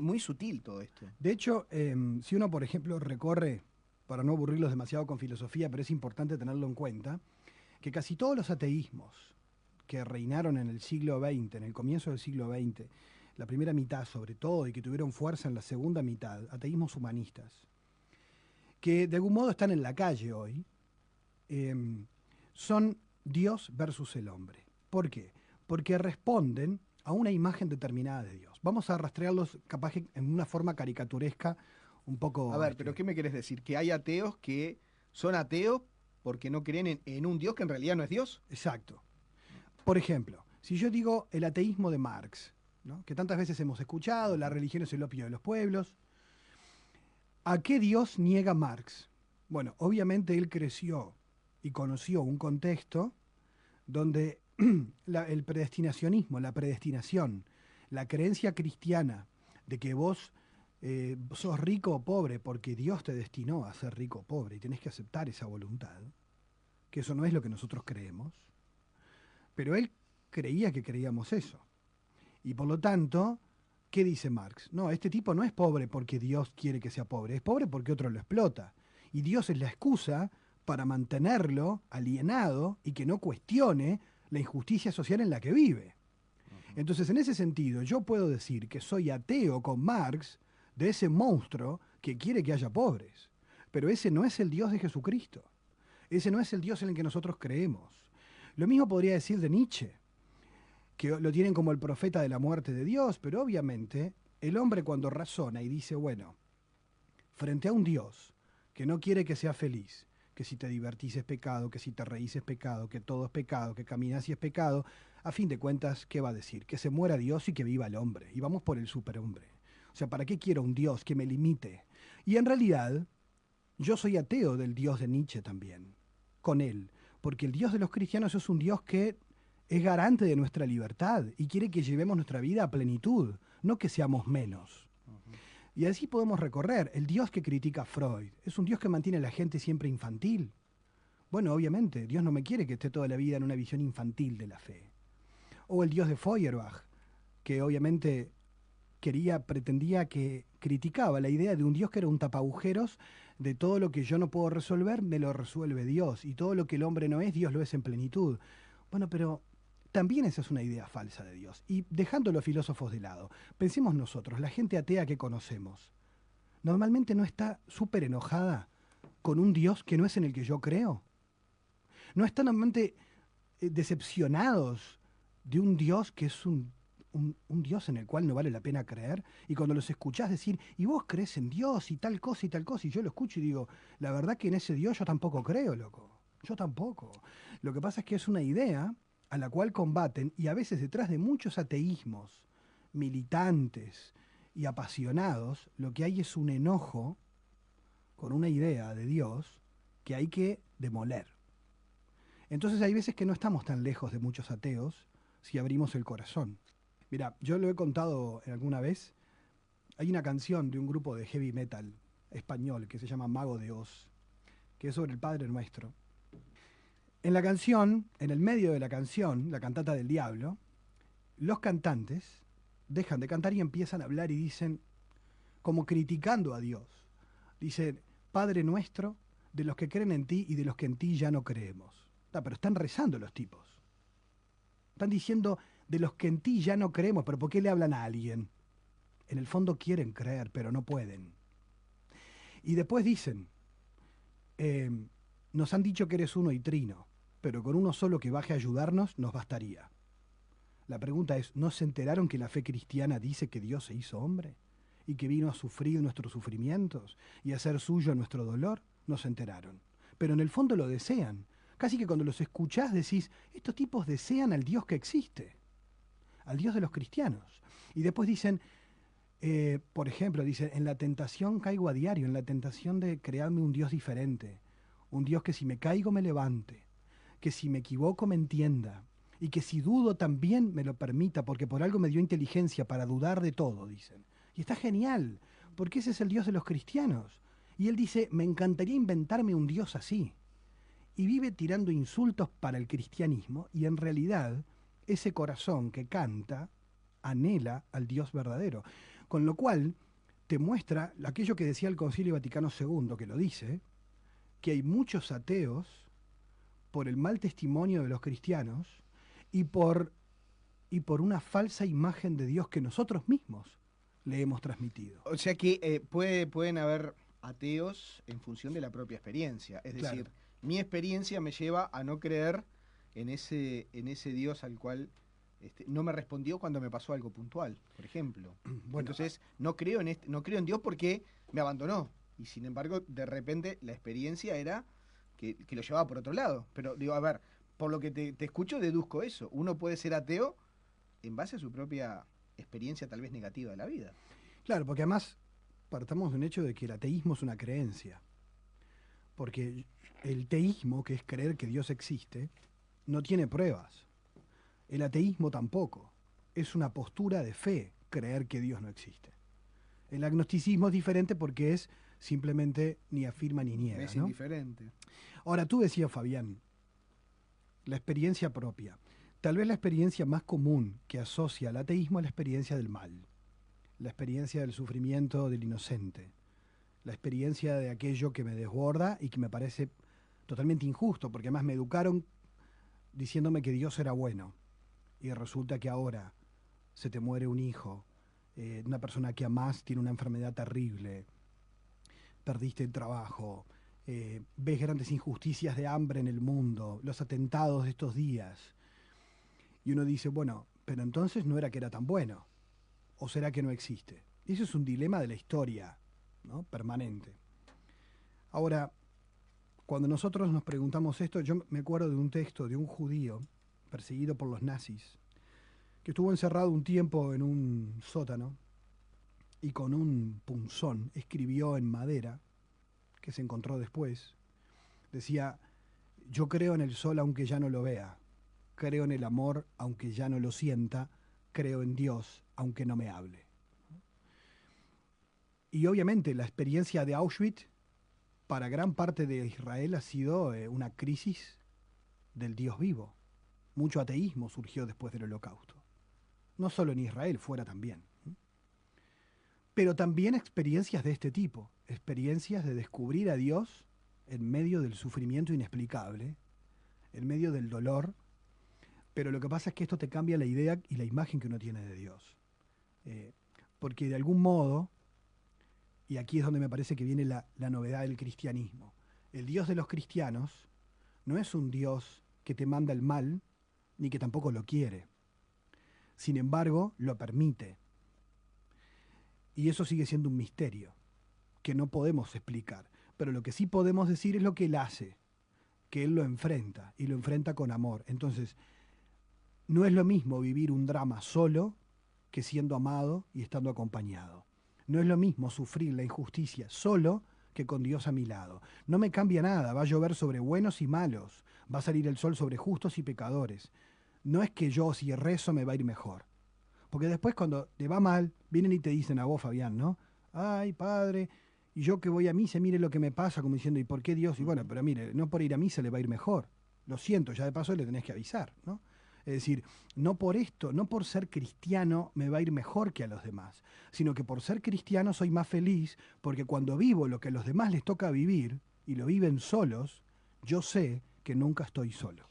muy sutil todo esto. de hecho, si uno, por ejemplo, recorre, para no aburrirlos demasiado con filosofía, pero es importante tenerlo en cuenta, que casi todos los ateísmos que reinaron en el siglo XX, en el comienzo del siglo XX, la primera mitad sobre todo, y que tuvieron fuerza en la segunda mitad, ateísmos humanistas, que de algún modo están en la calle hoy, son Dios versus el hombre. ¿Por qué? Porque responden a una imagen determinada de Dios. Vamos a rastrearlos capaz que en una forma caricaturesca un poco... A ver, pero ¿qué me querés decir? ¿Que hay ateos que son ateos porque no creen en un Dios que en realidad no es Dios? Exacto. Por ejemplo, si yo digo el ateísmo de Marx, ¿no? Que tantas veces hemos escuchado, la religión es el opio de los pueblos, ¿a qué Dios niega Marx? Bueno, obviamente él creció y conoció un contexto donde el predestinacionismo, la predestinación, la creencia cristiana de que vos sos rico o pobre porque Dios te destinó a ser rico o pobre y tenés que aceptar esa voluntad, que eso no es lo que nosotros creemos, pero él creía que creíamos eso. Y por lo tanto, ¿qué dice Marx? No, este tipo no es pobre porque Dios quiere que sea pobre, es pobre porque otro lo explota. Y Dios es la excusa para mantenerlo alienado y que no cuestione la injusticia social en la que vive. Entonces, en ese sentido, yo puedo decir que soy ateo con Marx de ese monstruo que quiere que haya pobres. Pero ese no es el Dios de Jesucristo. Ese no es el Dios en el que nosotros creemos. Lo mismo podría decir de Nietzsche, que lo tienen como el profeta de la muerte de Dios, pero obviamente el hombre cuando razona y dice, bueno, frente a un Dios que no quiere que seas feliz, que si te divertís es pecado, que si te reís es pecado, que todo es pecado, que caminas y es pecado, a fin de cuentas, ¿qué va a decir? Que se muera Dios y que viva el hombre. Y vamos por el superhombre. O sea, ¿para qué quiero un Dios que me limite? Y en realidad, yo soy ateo del Dios de Nietzsche también, con él, porque el Dios de los cristianos es un Dios que es garante de nuestra libertad y quiere que llevemos nuestra vida a plenitud, no que seamos menos. Y así podemos recorrer. El Dios que critica a Freud es un Dios que mantiene a la gente siempre infantil. Bueno, obviamente, Dios no me quiere que esté toda la vida en una visión infantil de la fe. O el Dios de Feuerbach, que obviamente pretendía que criticaba la idea de un Dios que era un tapagujeros de todo lo que yo no puedo resolver, me lo resuelve Dios, y todo lo que el hombre no es, Dios lo es en plenitud. Bueno, pero también esa es una idea falsa de Dios. Y dejando a los filósofos de lado, pensemos nosotros, la gente atea que conocemos, normalmente no está súper enojada con un Dios que no es en el que yo creo. No están normalmente decepcionados de un Dios que es un Dios en el cual no vale la pena creer, y cuando los escuchás decir, y vos crees en Dios y tal cosa, y yo lo escucho y digo, la verdad que en ese Dios yo tampoco creo, loco, yo tampoco. Lo que pasa es que es una idea a la cual combaten, y a veces detrás de muchos ateísmos militantes y apasionados, lo que hay es un enojo con una idea de Dios que hay que demoler. Entonces hay veces que no estamos tan lejos de muchos ateos si abrimos el corazón. Mira, yo lo he contado alguna vez, hay una canción de un grupo de heavy metal español que se llama Mago de Oz, que es sobre el Padre Nuestro. En la canción, en el medio de la canción, la cantata del diablo, los cantantes dejan de cantar y empiezan a hablar y dicen, como criticando a Dios, dicen, Padre Nuestro, de los que creen en ti y de los que en ti ya no creemos. Pero están rezando los tipos. Están diciendo, de los que en ti ya no creemos, pero ¿por qué le hablan a alguien? En el fondo quieren creer, pero no pueden. Y después dicen, nos han dicho que eres uno y trino, pero con uno solo que baje a ayudarnos nos bastaría. La pregunta es, ¿no se enteraron que la fe cristiana dice que Dios se hizo hombre? ¿Y que vino a sufrir nuestros sufrimientos y a hacer suyo nuestro dolor? No se enteraron. Pero en el fondo lo desean. Casi que cuando los escuchás decís, estos tipos desean al Dios que existe, al Dios de los cristianos. Y después dicen, por ejemplo, dicen, en la tentación caigo a diario, en la tentación de crearme un Dios diferente, un Dios que si me caigo me levante, que si me equivoco me entienda, y que si dudo también me lo permita, porque por algo me dio inteligencia para dudar de todo, dicen. Y está genial, porque ese es el Dios de los cristianos. Y él dice, me encantaría inventarme un Dios así. Y vive tirando insultos para el cristianismo, y en realidad ese corazón que canta anhela al Dios verdadero. Con lo cual te muestra aquello que decía el Concilio Vaticano II, que lo dice, que hay muchos ateos por el mal testimonio de los cristianos y por una falsa imagen de Dios que nosotros mismos le hemos transmitido. O sea que pueden haber ateos en función de la propia experiencia. Es decir, claro, mi experiencia me lleva a no creer en ese Dios al cual no me respondió cuando me pasó algo puntual, por ejemplo. Bueno, entonces no creo en Dios porque me abandonó. Y sin embargo, de repente la experiencia era que lo llevaba por otro lado. Pero digo, a ver, por lo que te escucho, deduzco eso. Uno puede ser ateo en base a su propia experiencia tal vez negativa de la vida. Claro, porque además partamos de un hecho de que el ateísmo es una creencia. Porque el teísmo, que es creer que Dios existe, no tiene pruebas. El ateísmo tampoco. Es una postura de fe creer que Dios no existe. El agnosticismo es diferente porque es simplemente ni afirma ni niega. Es indiferente. Ahora, tú decías, Fabián, la experiencia propia. Tal vez la experiencia más común que asocia al ateísmo es la experiencia del mal. la experiencia del sufrimiento del inocente, la experiencia de aquello que me desborda y que me parece totalmente injusto, porque además me educaron diciéndome que Dios era bueno, y resulta que ahora se te muere un hijo, una persona que amás tiene una enfermedad terrible, perdiste el trabajo, ves grandes injusticias de hambre en el mundo, los atentados de estos días, y uno dice, bueno, pero entonces no era que era tan bueno, o será que no existe. Y eso es un dilema de la historia, ¿no? Permanente. Ahora, cuando nosotros nos preguntamos esto, yo me acuerdo de un texto de un judío perseguido por los nazis, que estuvo encerrado un tiempo en un sótano y con un punzón escribió en madera, que se encontró después, decía, yo creo en el sol aunque ya no lo vea, creo en el amor aunque ya no lo sienta, creo en Dios aunque no me hable. Y obviamente la experiencia de Auschwitz para gran parte de Israel ha sido una crisis del Dios vivo. Mucho ateísmo surgió después del Holocausto. No solo en Israel, fuera también. Pero también experiencias de este tipo, experiencias de descubrir a Dios en medio del sufrimiento inexplicable, en medio del dolor, pero lo que pasa es que esto te cambia la idea y la imagen que uno tiene de Dios. Porque de algún modo, y aquí es donde me parece que viene la novedad del cristianismo, el Dios de los cristianos no es un Dios que te manda el mal, ni que tampoco lo quiere. Sin embargo, lo permite. Y eso sigue siendo un misterio, que no podemos explicar. Pero lo que sí podemos decir es lo que Él hace, que Él lo enfrenta, y lo enfrenta con amor. Entonces, no es lo mismo vivir un drama solo que siendo amado y estando acompañado. No es lo mismo sufrir la injusticia solo que con Dios a mi lado. No me cambia nada, va a llover sobre buenos y malos, va a salir el sol sobre justos y pecadores. No es que yo si rezo me va a ir mejor. Porque después cuando te va mal, vienen y te dicen a vos, Fabián, ¿no? Ay, padre, y yo que voy a misa, mire lo que me pasa, como diciendo, ¿y por qué Dios? Y bueno, pero mire, no por ir a misa le va a ir mejor. Lo siento, ya de paso le tenés que avisar, ¿no? Es decir, no por esto, no por ser cristiano me va a ir mejor que a los demás, sino que por ser cristiano soy más feliz, porque cuando vivo lo que a los demás les toca vivir, y lo viven solos, yo sé que nunca estoy solo.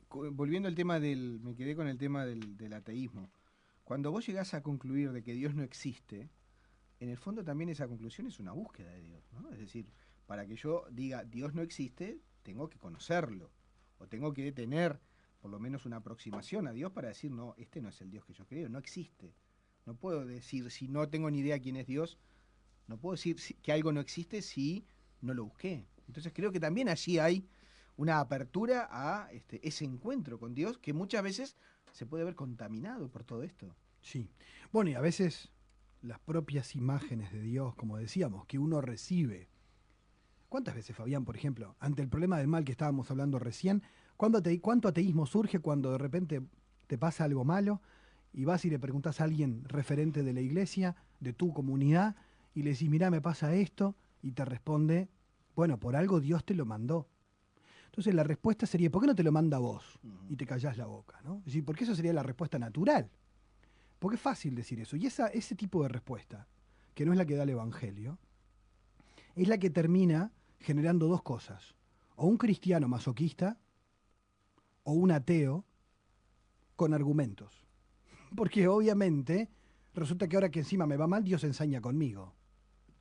Volviendo al tema me quedé con el tema del ateísmo. Cuando vos llegás a concluir de que Dios no existe, en el fondo también esa conclusión es una búsqueda de Dios, ¿no? Es decir, para que yo diga Dios no existe, tengo que conocerlo, o tengo que tener por lo menos una aproximación a Dios para decir, no, este no es el Dios que yo creo, no existe. No puedo decir, si no tengo ni idea quién es Dios, no puedo decir que algo no existe si no lo busqué. Entonces creo que también allí hay una apertura a ese encuentro con Dios que muchas veces se puede ver contaminado por todo esto. Sí. Bueno, y a veces las propias imágenes de Dios, como decíamos, que uno recibe. ¿Cuántas veces, Fabián, por ejemplo, ante el problema del mal que estábamos hablando recién, cuánto ateísmo surge cuando de repente te pasa algo malo y vas y le preguntas a alguien referente de la iglesia, de tu comunidad, y le decís, mirá, me pasa esto, y te responde, bueno, por algo Dios te lo mandó. Entonces la respuesta sería, ¿por qué no te lo manda vos? Y te callás la boca, ¿no? Es decir, porque eso sería la respuesta natural. Porque es fácil decir eso. Y ese tipo de respuesta, que no es la que da el Evangelio, es la que termina generando dos cosas. O un cristiano masoquista, o un ateo con argumentos. Porque obviamente resulta que ahora que encima me va mal, Dios ensaña conmigo.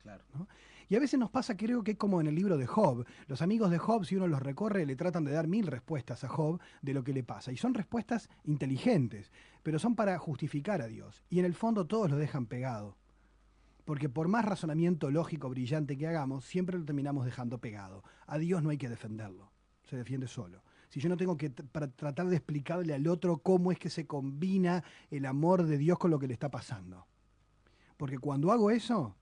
Claro. ¿No? Y a veces nos pasa, creo que es como en el libro de Job. Los amigos de Job, si uno los recorre, le tratan de dar 1000 respuestas a Job de lo que le pasa. Y son respuestas inteligentes, pero son para justificar a Dios. Y en el fondo todos lo dejan pegado. Porque por más razonamiento lógico brillante que hagamos, siempre lo terminamos dejando pegado. A Dios no hay que defenderlo, se defiende solo. Si yo no tengo que para tratar de explicarle al otro cómo es que se combina el amor de Dios con lo que le está pasando. Porque cuando hago eso,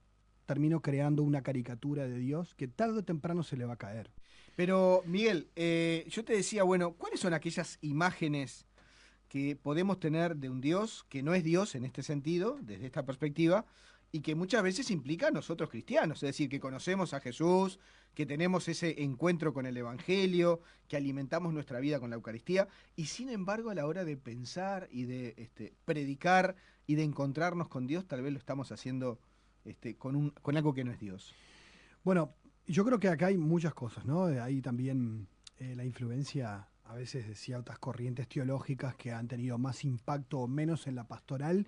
termino creando una caricatura de Dios que tarde o temprano se le va a caer. Pero, Miguel, yo te decía, bueno, ¿cuáles son aquellas imágenes que podemos tener de un Dios que no es Dios en este sentido, desde esta perspectiva, y que muchas veces implica a nosotros cristianos, es decir, que conocemos a Jesús, que tenemos ese encuentro con el Evangelio, que alimentamos nuestra vida con la Eucaristía, y sin embargo a la hora de pensar y de predicar y de encontrarnos con Dios, tal vez lo estamos haciendo con algo que no es Dios. Bueno, yo creo que acá hay muchas cosas, ¿no? Hay también la influencia a veces de ciertas corrientes teológicas que han tenido más impacto o menos en la pastoral,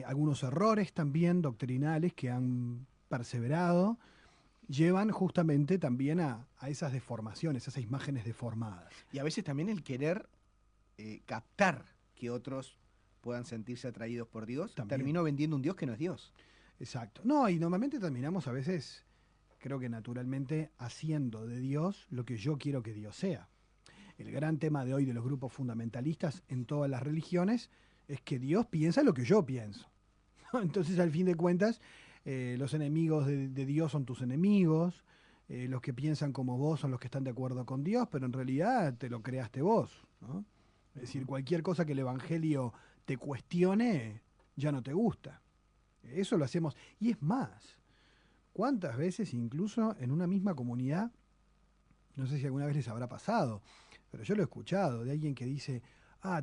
algunos errores también doctrinales que han perseverado, llevan justamente también a esas deformaciones, a esas imágenes deformadas. Y a veces también el querer captar que otros puedan sentirse atraídos por Dios, también terminó vendiendo un Dios que no es Dios. Exacto. No, y normalmente terminamos a veces, creo que naturalmente, haciendo de Dios lo que yo quiero que Dios sea. El gran tema de hoy de los grupos fundamentalistas en todas las religiones es que Dios piensa lo que yo pienso. Entonces, al fin de cuentas, los enemigos de Dios son tus enemigos, los que piensan como vos son los que están de acuerdo con Dios, pero en realidad te lo creaste vos, ¿no? Es decir, cualquier cosa que el Evangelio te cuestione, ya no te gusta. Eso lo hacemos. Y es más, ¿cuántas veces incluso en una misma comunidad, no sé si alguna vez les habrá pasado, pero yo lo he escuchado de alguien que dice,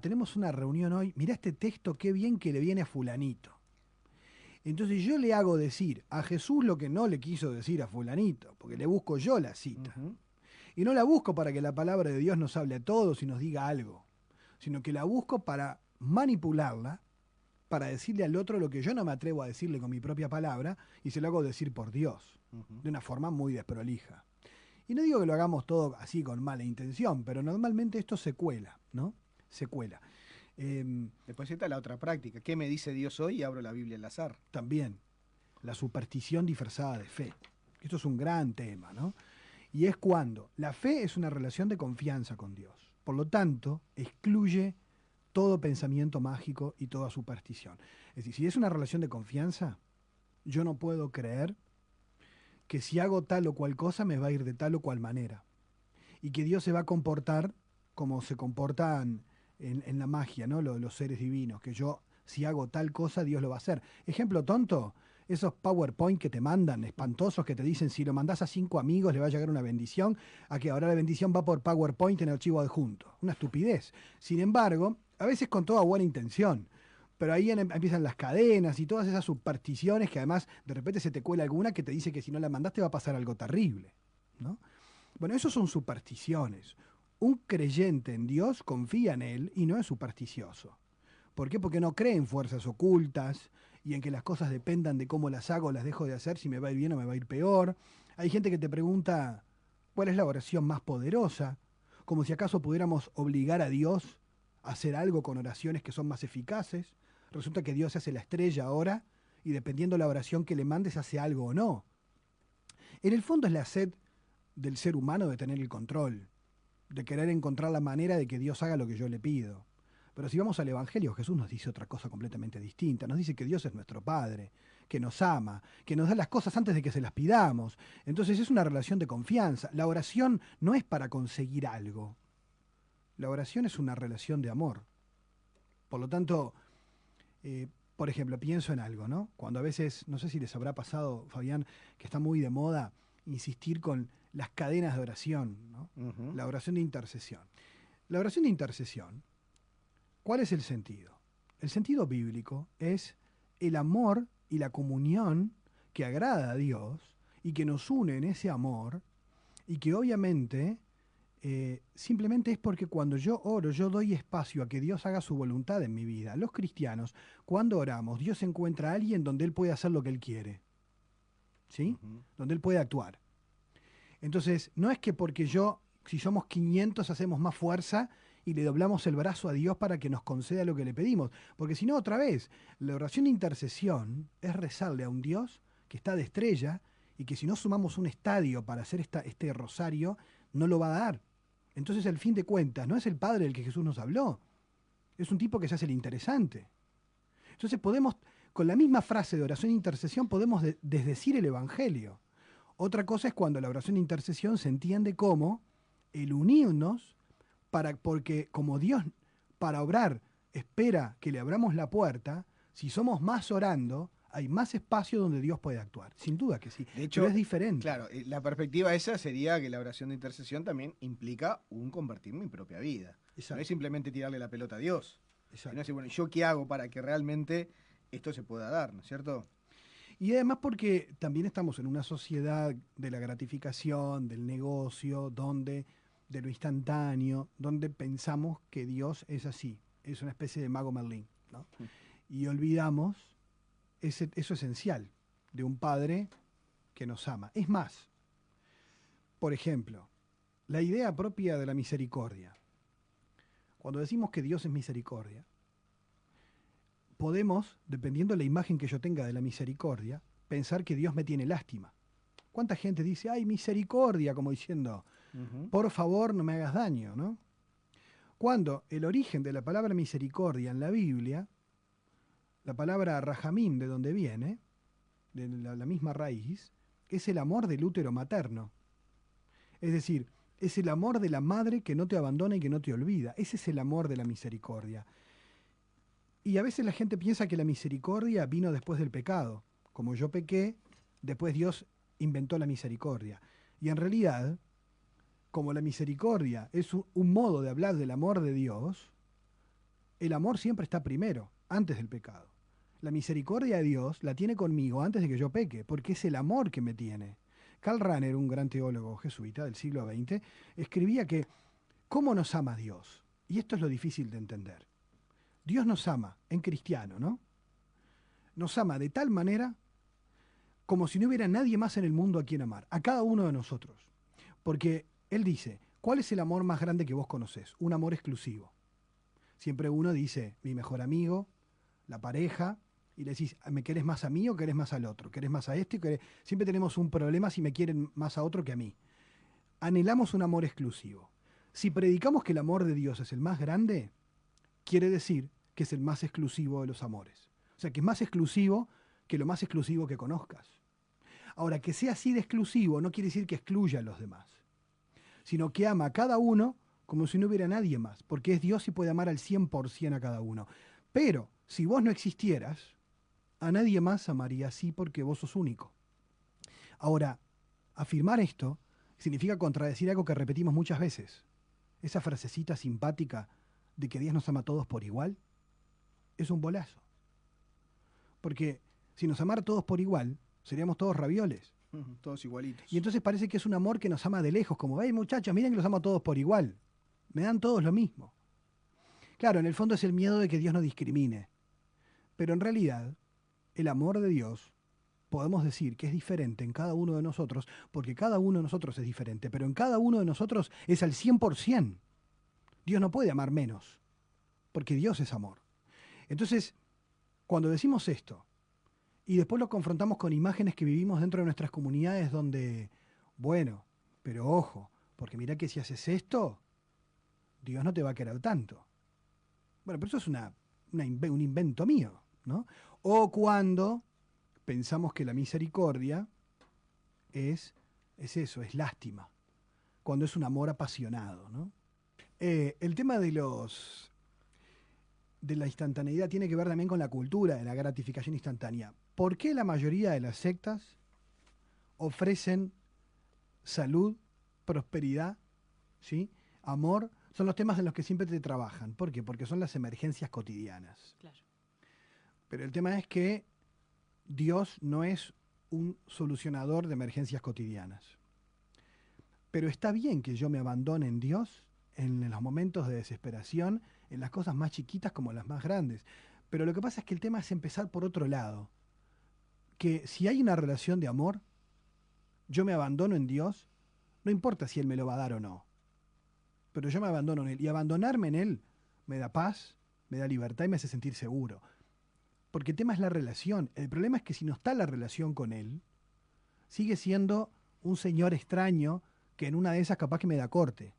tenemos una reunión hoy, mirá este texto, qué bien que le viene a fulanito. Entonces yo le hago decir a Jesús lo que no le quiso decir a fulanito, porque le busco yo la cita. Y no la busco para que la palabra de Dios nos hable a todos y nos diga algo, sino que la busco para manipularla, para decirle al otro lo que yo no me atrevo a decirle con mi propia palabra, y se lo hago decir por Dios, de una forma muy desprolija. Y no digo que lo hagamos todo así con mala intención, pero normalmente esto se cuela, ¿no? Se cuela. Después está la otra práctica. ¿Qué me dice Dios hoy? Y abro la Biblia al azar. También, la superstición disfrazada de fe. Esto es un gran tema, ¿no? Y es cuando la fe es una relación de confianza con Dios. Por lo tanto, excluye todo pensamiento mágico y toda superstición. Es decir, si es una relación de confianza, yo no puedo creer que si hago tal o cual cosa me va a ir de tal o cual manera. Y que Dios se va a comportar como se comportan en la magia, ¿no? Los seres divinos, que yo, si hago tal cosa, Dios lo va a hacer. Ejemplo tonto, esos PowerPoint que te mandan, espantosos, que te dicen si lo mandás a 5 amigos le va a llegar una bendición, a que ahora la bendición va por PowerPoint en archivo adjunto. Una estupidez. Sin embargo, a veces con toda buena intención, pero ahí empiezan las cadenas y todas esas supersticiones que además de repente se te cuela alguna que te dice que si no la mandaste va a pasar algo terrible, ¿no? Bueno, eso son supersticiones. Un creyente en Dios confía en Él y no es supersticioso. ¿Por qué? Porque no cree en fuerzas ocultas y en que las cosas dependan de cómo las hago o las dejo de hacer, si me va a ir bien o me va a ir peor. Hay gente que te pregunta, ¿cuál es la oración más poderosa? Como si acaso pudiéramos obligar a Dios a hacer algo con oraciones que son más eficaces. Resulta que Dios hace la estrella ahora y dependiendo de la oración que le mandes hace algo o no. En el fondo es la sed del ser humano de tener el control, de querer encontrar la manera de que Dios haga lo que yo le pido. Pero si vamos al Evangelio, Jesús nos dice otra cosa completamente distinta. Nos dice que Dios es nuestro Padre, que nos ama, que nos da las cosas antes de que se las pidamos. Entonces es una relación de confianza. La oración no es para conseguir algo. La oración es una relación de amor. Por lo tanto, por ejemplo, pienso en algo, ¿no? Cuando a veces, no sé si les habrá pasado, Fabián, que está muy de moda insistir con las cadenas de oración, ¿no? La oración de intercesión. La oración de intercesión, ¿cuál es el sentido? El sentido bíblico es el amor y la comunión que agrada a Dios y que nos une en ese amor y que obviamente simplemente es porque cuando yo oro, yo doy espacio a que Dios haga su voluntad en mi vida. Los cristianos, cuando oramos, Dios encuentra a alguien donde Él puede hacer lo que Él quiere, ¿sí? Donde Él puede actuar. Entonces, no es que porque si somos 500, hacemos más fuerza y le doblamos el brazo a Dios para que nos conceda lo que le pedimos. Porque si no, otra vez, la oración de intercesión es rezarle a un Dios que está de estrella y que si no sumamos un estadio para hacer este rosario, no lo va a dar. Entonces, al fin de cuentas, no es el Padre del que Jesús nos habló. Es un tipo que se hace el interesante. Entonces podemos, con la misma frase de oración e intercesión, podemos desdecir el Evangelio. Otra cosa es cuando la oración de intercesión se entiende como el unirnos porque como Dios para obrar espera que le abramos la puerta, si somos más orando, hay más espacio donde Dios puede actuar. Sin duda que sí. De hecho, pero es diferente. Claro, la perspectiva esa sería que la oración de intercesión también implica un compartir mi propia vida. Exacto. No es simplemente tirarle la pelota a Dios. Exacto. Sino decir, bueno, ¿yo qué hago para que realmente esto se pueda dar? ¿No es cierto? Y además porque también estamos en una sociedad de la gratificación, del negocio, de lo instantáneo, donde pensamos que Dios es así, es una especie de mago Merlín, ¿no? Y olvidamos eso esencial de un padre que nos ama. Es más, por ejemplo, la idea propia de la misericordia. Cuando decimos que Dios es misericordia, podemos, dependiendo de la imagen que yo tenga de la misericordia, pensar que Dios me tiene lástima. ¿Cuánta gente dice, ay, misericordia, como diciendo, por favor, no me hagas daño, ¿no? Cuando el origen de la palabra misericordia en la Biblia, la palabra rajamín, de donde viene, de la misma raíz, es el amor del útero materno. Es decir, es el amor de la madre que no te abandona y que no te olvida. Ese es el amor de la misericordia. Y a veces la gente piensa que la misericordia vino después del pecado. Como yo pequé, después Dios inventó la misericordia. Y en realidad, como la misericordia es un modo de hablar del amor de Dios, el amor siempre está primero, antes del pecado. La misericordia de Dios la tiene conmigo antes de que yo peque, porque es el amor que me tiene. Karl Rahner, un gran teólogo jesuita del siglo XX, escribía que ¿cómo nos ama Dios? Y esto es lo difícil de entender. Dios nos ama en cristiano, ¿no? Nos ama de tal manera como si no hubiera nadie más en el mundo a quien amar, a cada uno de nosotros. Porque Él dice, ¿cuál es el amor más grande que vos conocés? Un amor exclusivo. Siempre uno dice, mi mejor amigo, la pareja, y le decís, ¿me querés más a mí o querés más al otro? ¿Querés más a este? Siempre tenemos un problema si me quieren más a otro que a mí. Anhelamos un amor exclusivo. Si predicamos que el amor de Dios es el más grande, quiere decir que es el más exclusivo de los amores. O sea, que es más exclusivo que lo más exclusivo que conozcas. Ahora, que sea así de exclusivo no quiere decir que excluya a los demás, sino que ama a cada uno como si no hubiera nadie más, porque es Dios y puede amar al 100% a cada uno. Pero, si vos no existieras, a nadie más amaría así porque vos sos único. Ahora, afirmar esto significa contradecir algo que repetimos muchas veces. Esa frasecita simpática de que Dios nos ama a todos por igual, es un bolazo. Porque si nos amara todos por igual, seríamos todos ravioles. Todos igualitos. Y entonces parece que es un amor que nos ama de lejos, como, hey muchachos, miren que los amo a todos por igual. Me dan todos lo mismo. Claro, en el fondo es el miedo de que Dios nos discrimine. Pero en realidad, el amor de Dios, podemos decir que es diferente en cada uno de nosotros, porque cada uno de nosotros es diferente, pero en cada uno de nosotros es al 100%. Dios no puede amar menos, porque Dios es amor. Entonces, cuando decimos esto, y después lo confrontamos con imágenes que vivimos dentro de nuestras comunidades donde, bueno, pero ojo, porque mira que si haces esto, Dios no te va a querer tanto. Bueno, pero eso es un invento mío, ¿no? O cuando pensamos que la misericordia es eso, es lástima, cuando es un amor apasionado, ¿no? El tema de la instantaneidad tiene que ver también con la cultura de la gratificación instantánea. ¿Por qué la mayoría de las sectas ofrecen salud, prosperidad, ¿sí? Amor? Son los temas en los que siempre te trabajan. ¿Por qué? Porque son las emergencias cotidianas. Claro. Pero el tema es que Dios no es un solucionador de emergencias cotidianas. Pero está bien que yo me abandone en Dios en los momentos de desesperación, en las cosas más chiquitas como las más grandes. Pero lo que pasa es que el tema es empezar por otro lado. Que si hay una relación de amor, yo me abandono en Dios, no importa si Él me lo va a dar o no. Pero yo me abandono en Él. Y abandonarme en Él me da paz, me da libertad y me hace sentir seguro. Porque el tema es la relación. El problema es que si no está la relación con Él, sigue siendo un señor extraño que en una de esas capaz que me da corte.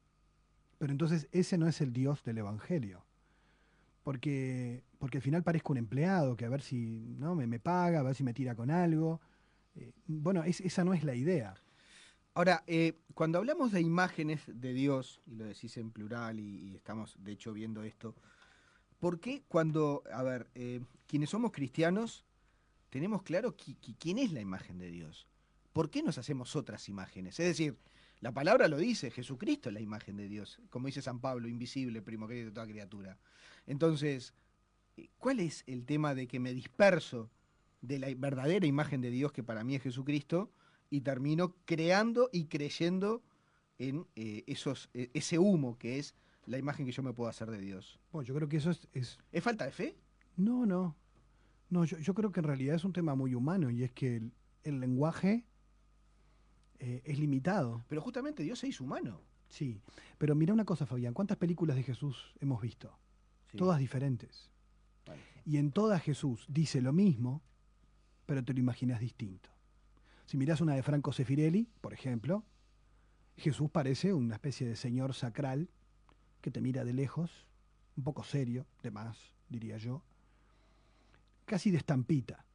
Pero entonces ese no es el Dios del Evangelio. Porque al final parezco un empleado que a ver si no me paga, a ver si me tira con algo. Bueno, esa no es la idea. Ahora, cuando hablamos de imágenes de Dios, y lo decís en plural, y estamos de hecho viendo esto, ¿por qué cuando, quienes somos cristianos, tenemos claro quién es la imagen de Dios. ¿Por qué nos hacemos otras imágenes? Es decir, la palabra lo dice, Jesucristo es la imagen de Dios, como dice San Pablo, invisible, primogénito de toda criatura. Entonces, ¿cuál es el tema de que me disperso de la verdadera imagen de Dios, que para mí es Jesucristo, y termino creando y creyendo en ese humo que es la imagen que yo me puedo hacer de Dios? Bueno, yo creo que eso es... ¿Es falta de fe? No, no. No, yo creo que en realidad es un tema muy humano y es que el lenguaje es limitado. Pero justamente Dios se hizo humano. Sí, pero mira una cosa, Fabián, ¿cuántas películas de Jesús hemos visto? Sí. Todas diferentes. Vale. Y en todas Jesús dice lo mismo, pero te lo imaginas distinto. Si mirás una de Franco Sefirelli, por ejemplo, Jesús parece una especie de señor sacral que te mira de lejos, un poco serio, de más, diría yo, casi de estampita.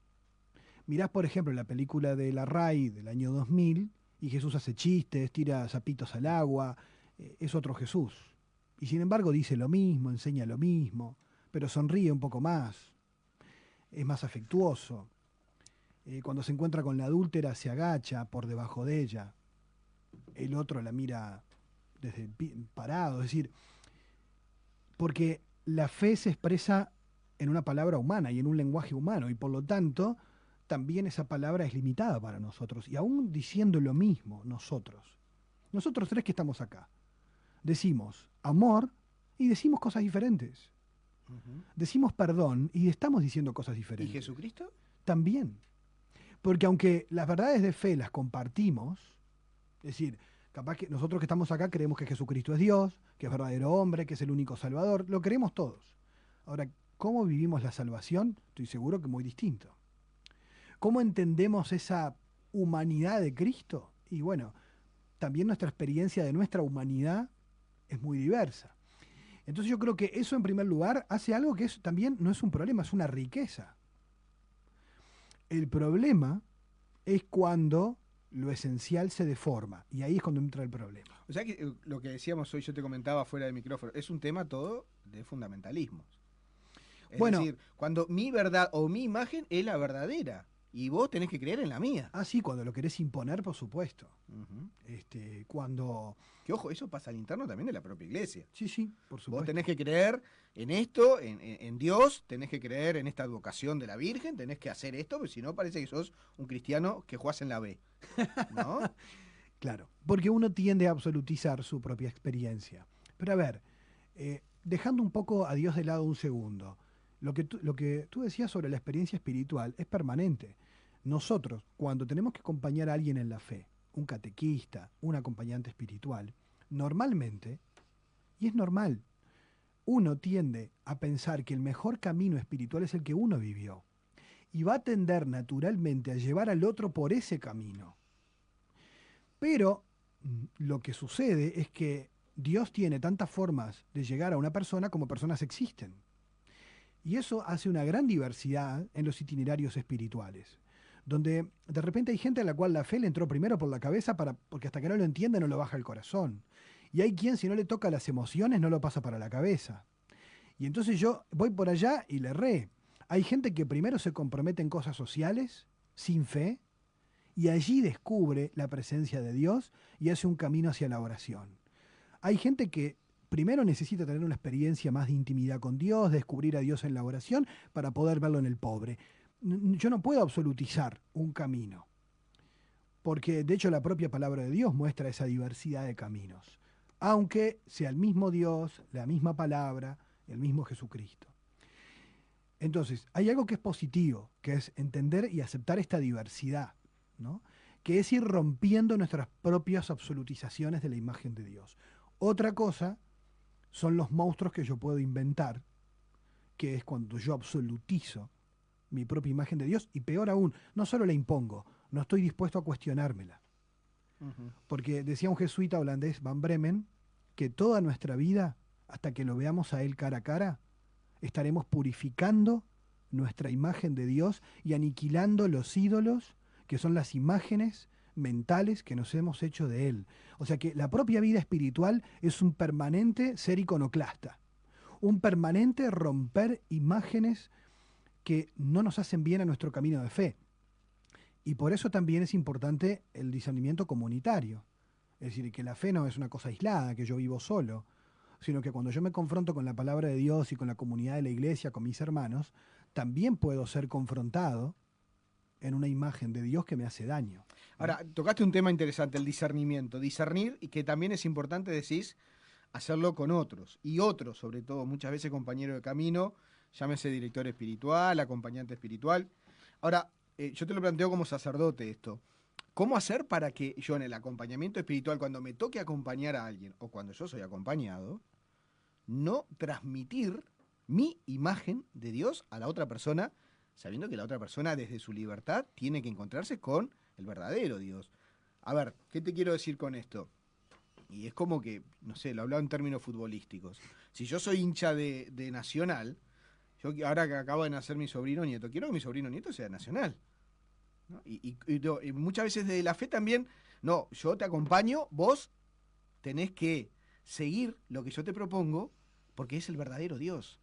Mirás, por ejemplo, la película de La Ray del año 2000 y Jesús hace chistes, tira zapitos al agua, es otro Jesús. Y sin embargo dice lo mismo, enseña lo mismo, pero sonríe un poco más, es más afectuoso. Cuando se encuentra con la adúltera se agacha por debajo de ella, el otro la mira desde el parado, es decir, porque la fe se expresa en una palabra humana y en un lenguaje humano, y por lo tanto también esa palabra es limitada para nosotros. Y aún diciendo lo mismo nosotros tres que estamos acá, decimos amor y decimos cosas diferentes. Decimos perdón y estamos diciendo cosas diferentes. ¿Y Jesucristo? También. Porque aunque las verdades de fe las compartimos, es decir, capaz que nosotros que estamos acá creemos que Jesucristo es Dios, que es verdadero hombre, que es el único Salvador, lo creemos todos. Ahora, ¿cómo vivimos la salvación? Estoy seguro que muy distinto. ¿Cómo entendemos esa humanidad de Cristo? Y bueno, también nuestra experiencia de nuestra humanidad es muy diversa. Entonces yo creo que eso en primer lugar hace algo que también no es un problema, es una riqueza. El problema es cuando lo esencial se deforma, y ahí es cuando entra el problema. O sea que lo que decíamos hoy, yo te comentaba fuera de micrófono, es un tema todo de fundamentalismos. Es decir, cuando mi verdad o mi imagen es la verdadera, y vos tenés que creer en la mía. Ah, sí, cuando lo querés imponer, por supuesto. Cuando... Que ojo, eso pasa al interno también de la propia iglesia. Sí, sí, por supuesto. Vos tenés que creer en esto, en Dios, tenés que creer en esta advocación de la Virgen, tenés que hacer esto, porque si no parece que sos un cristiano que jugás en la B. ¿No? Claro, porque uno tiende a absolutizar su propia experiencia. Pero a ver, dejando un poco a Dios de lado un segundo, lo que tú decías sobre la experiencia espiritual es permanente. Nosotros, cuando tenemos que acompañar a alguien en la fe, un catequista, un acompañante espiritual, normalmente, y es normal, uno tiende a pensar que el mejor camino espiritual es el que uno vivió, y va a tender naturalmente a llevar al otro por ese camino. Pero lo que sucede es que Dios tiene tantas formas de llegar a una persona como personas existen. Y eso hace una gran diversidad en los itinerarios espirituales, donde de repente hay gente a la cual la fe le entró primero por la cabeza porque hasta que no lo entiende no lo baja el corazón. Y hay quien si no le toca las emociones no lo pasa para la cabeza. Y entonces yo voy por allá y le erré. Hay gente que primero se compromete en cosas sociales, sin fe, y allí descubre la presencia de Dios y hace un camino hacia la oración. Hay gente que primero necesita tener una experiencia más de intimidad con Dios, descubrir a Dios en la oración para poder verlo en el pobre. Yo no puedo absolutizar un camino, porque de hecho la propia palabra de Dios muestra esa diversidad de caminos, aunque sea el mismo Dios, la misma palabra, el mismo Jesucristo. Entonces, hay algo que es positivo, que es entender y aceptar esta diversidad, ¿no? Que es ir rompiendo nuestras propias absolutizaciones de la imagen de Dios. Otra cosa son los monstruos que yo puedo inventar, que es cuando yo absolutizo mi propia imagen de Dios, y peor aún, no solo la impongo, no estoy dispuesto a cuestionármela. Porque decía un jesuita holandés, Van Bremen, que toda nuestra vida, hasta que lo veamos a él cara a cara, estaremos purificando nuestra imagen de Dios y aniquilando los ídolos, que son las imágenes mentales que nos hemos hecho de Él. O sea que la propia vida espiritual es un permanente ser iconoclasta, un permanente romper imágenes que no nos hacen bien a nuestro camino de fe. Y por eso también es importante el discernimiento comunitario. Es decir, que la fe no es una cosa aislada, que yo vivo solo, sino que cuando yo me confronto con la palabra de Dios y con la comunidad de la iglesia, con mis hermanos, también puedo ser confrontado en una imagen de Dios que me hace daño. Ahora, tocaste un tema interesante, el discernimiento. Discernir, y que también es importante, decís, hacerlo con otros. Y otros, sobre todo, muchas veces compañero de camino, llámese director espiritual, acompañante espiritual. Ahora, yo te lo planteo como sacerdote esto. ¿Cómo hacer para que yo en el acompañamiento espiritual, cuando me toque acompañar a alguien, o cuando yo soy acompañado, no transmitir mi imagen de Dios a la otra persona, sabiendo que la otra persona desde su libertad tiene que encontrarse con el verdadero Dios? A ver, ¿qué te quiero decir con esto? Y es como que, no sé, lo hablaba en términos futbolísticos. Si yo soy hincha de Nacional, yo ahora que acaba de nacer mi sobrino nieto, quiero que mi sobrino nieto sea Nacional, ¿no? Y muchas veces de la fe también, no, yo te acompaño, vos tenés que seguir lo que yo te propongo porque es el verdadero Dios.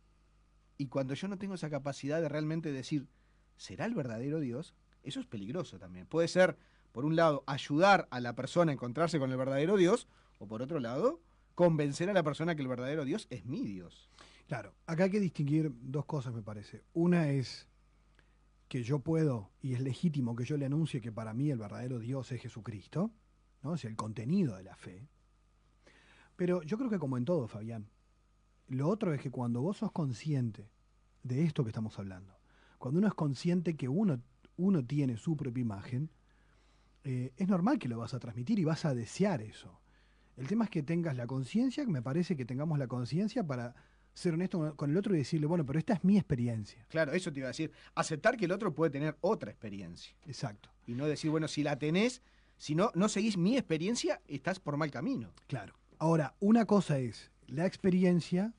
Y cuando yo no tengo esa capacidad de realmente decir, ¿será el verdadero Dios? Eso es peligroso también. Puede ser, por un lado, ayudar a la persona a encontrarse con el verdadero Dios, o por otro lado, convencer a la persona que el verdadero Dios es mi Dios. Claro, acá hay que distinguir dos cosas, me parece. Una es que yo puedo, y es legítimo que yo le anuncie que para mí el verdadero Dios es Jesucristo, ¿no? O sea, el contenido de la fe. Pero yo creo que como en todo, Fabián, lo otro es que cuando vos sos consciente de esto que estamos hablando, cuando uno es consciente que uno tiene su propia imagen, es normal que lo vas a transmitir y vas a desear eso. El tema es que tengas la conciencia, me parece que tengamos la conciencia para ser honesto con el otro y decirle, bueno, pero esta es mi experiencia. Claro, eso te iba a decir. Aceptar que el otro puede tener otra experiencia. Exacto. Y no decir, bueno, si la tenés, si no seguís mi experiencia, estás por mal camino. Claro. Ahora, una cosa es la experiencia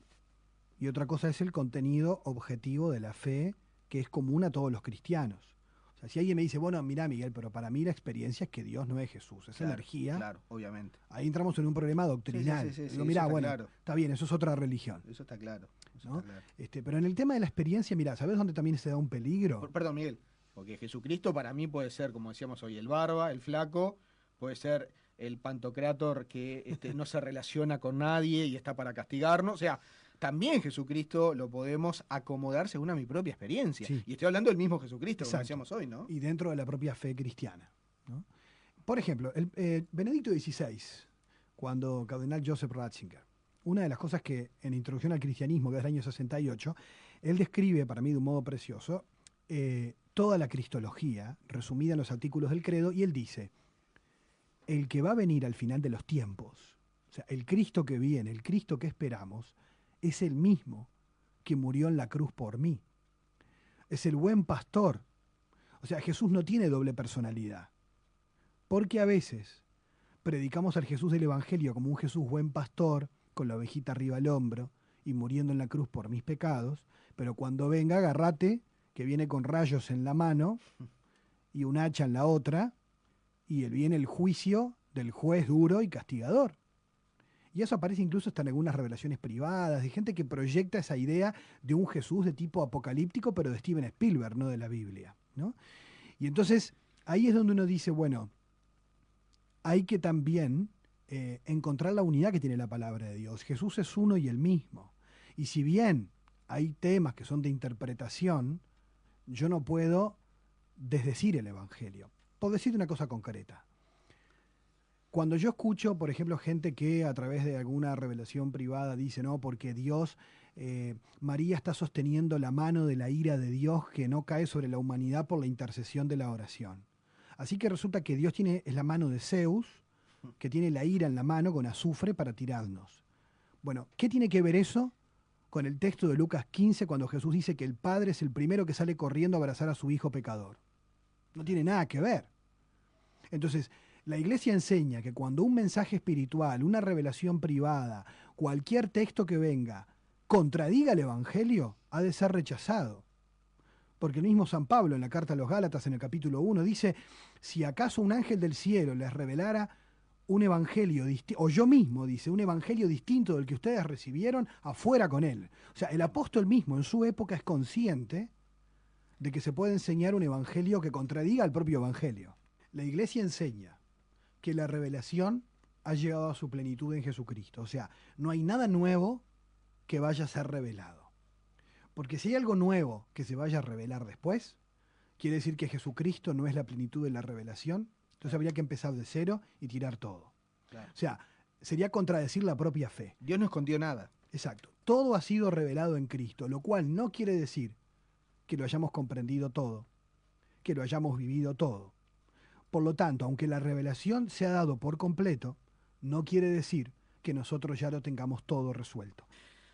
y otra cosa es el contenido objetivo de la fe que es común a todos los cristianos. O sea, si alguien me dice, bueno, mira, Miguel, pero para mí la experiencia es que Dios no es Jesús, es energía. Claro, obviamente. Ahí entramos en un problema doctrinal. Sí, Digo, mira, bueno, claro. Está bien, eso es otra religión. Eso está claro. ¿No? Pero en el tema de la experiencia, mira, ¿sabes dónde también se da un peligro? Perdón, Miguel, porque Jesucristo para mí puede ser, como decíamos hoy, el barba, el flaco, puede ser el pantocrátor que no se relaciona con nadie y está para castigarnos. O sea, también Jesucristo lo podemos acomodar según a mi propia experiencia. Sí. Y estoy hablando del mismo Jesucristo, como decíamos hoy, ¿no? Y dentro de la propia fe cristiana, ¿no? Por ejemplo, Benedicto XVI, cuando cardenal Joseph Ratzinger, una de las cosas que en Introducción al Cristianismo, que es del año 68, él describe, para mí de un modo precioso, toda la cristología, resumida en los artículos del credo, y él dice, el que va a venir al final de los tiempos, o sea, el Cristo que viene, el Cristo que esperamos, es el mismo que murió en la cruz por mí. Es el buen pastor. O sea, Jesús no tiene doble personalidad. Porque a veces predicamos al Jesús del Evangelio como un Jesús buen pastor, con la ovejita arriba al hombro y muriendo en la cruz por mis pecados, pero cuando venga, agárrate, que viene con rayos en la mano y un hacha en la otra, y viene el juicio del juez duro y castigador. Y eso aparece incluso hasta en algunas revelaciones privadas, de gente que proyecta esa idea de un Jesús de tipo apocalíptico, pero de Steven Spielberg, no de la Biblia, ¿no? Y entonces, ahí es donde uno dice, bueno, hay que también encontrar la unidad que tiene la palabra de Dios. Jesús es uno y el mismo. Y si bien hay temas que son de interpretación, yo no puedo desdecir el Evangelio. Por decir una cosa concreta. Cuando yo escucho, por ejemplo, gente que a través de alguna revelación privada dice, no, porque Dios, María está sosteniendo la mano de la ira de Dios que no cae sobre la humanidad por la intercesión de la oración. Así que resulta que Dios es la mano de Zeus, que tiene la ira en la mano con azufre para tirarnos. Bueno, ¿qué tiene que ver eso con el texto de Lucas 15 cuando Jesús dice que el Padre es el primero que sale corriendo a abrazar a su hijo pecador? No tiene nada que ver. Entonces, la Iglesia enseña que cuando un mensaje espiritual, una revelación privada, cualquier texto que venga, contradiga el Evangelio, ha de ser rechazado. Porque el mismo San Pablo en la carta a los Gálatas en el capítulo 1 dice, si acaso un ángel del cielo les revelara un evangelio distinto, o yo mismo, dice, un evangelio distinto del que ustedes recibieron, afuera con él. O sea, el apóstol mismo en su época es consciente de que se puede enseñar un evangelio que contradiga al propio evangelio. La Iglesia enseña que la revelación ha llegado a su plenitud en Jesucristo. O sea, no hay nada nuevo que vaya a ser revelado. Porque si hay algo nuevo que se vaya a revelar después, quiere decir que Jesucristo no es la plenitud de la revelación, entonces habría que empezar de cero y tirar todo. Claro. O sea, sería contradecir la propia fe. Dios no escondió nada. Exacto. Todo ha sido revelado en Cristo, lo cual no quiere decir que lo hayamos comprendido todo, que lo hayamos vivido todo. Por lo tanto, aunque la revelación se ha dado por completo, no quiere decir que nosotros ya lo tengamos todo resuelto.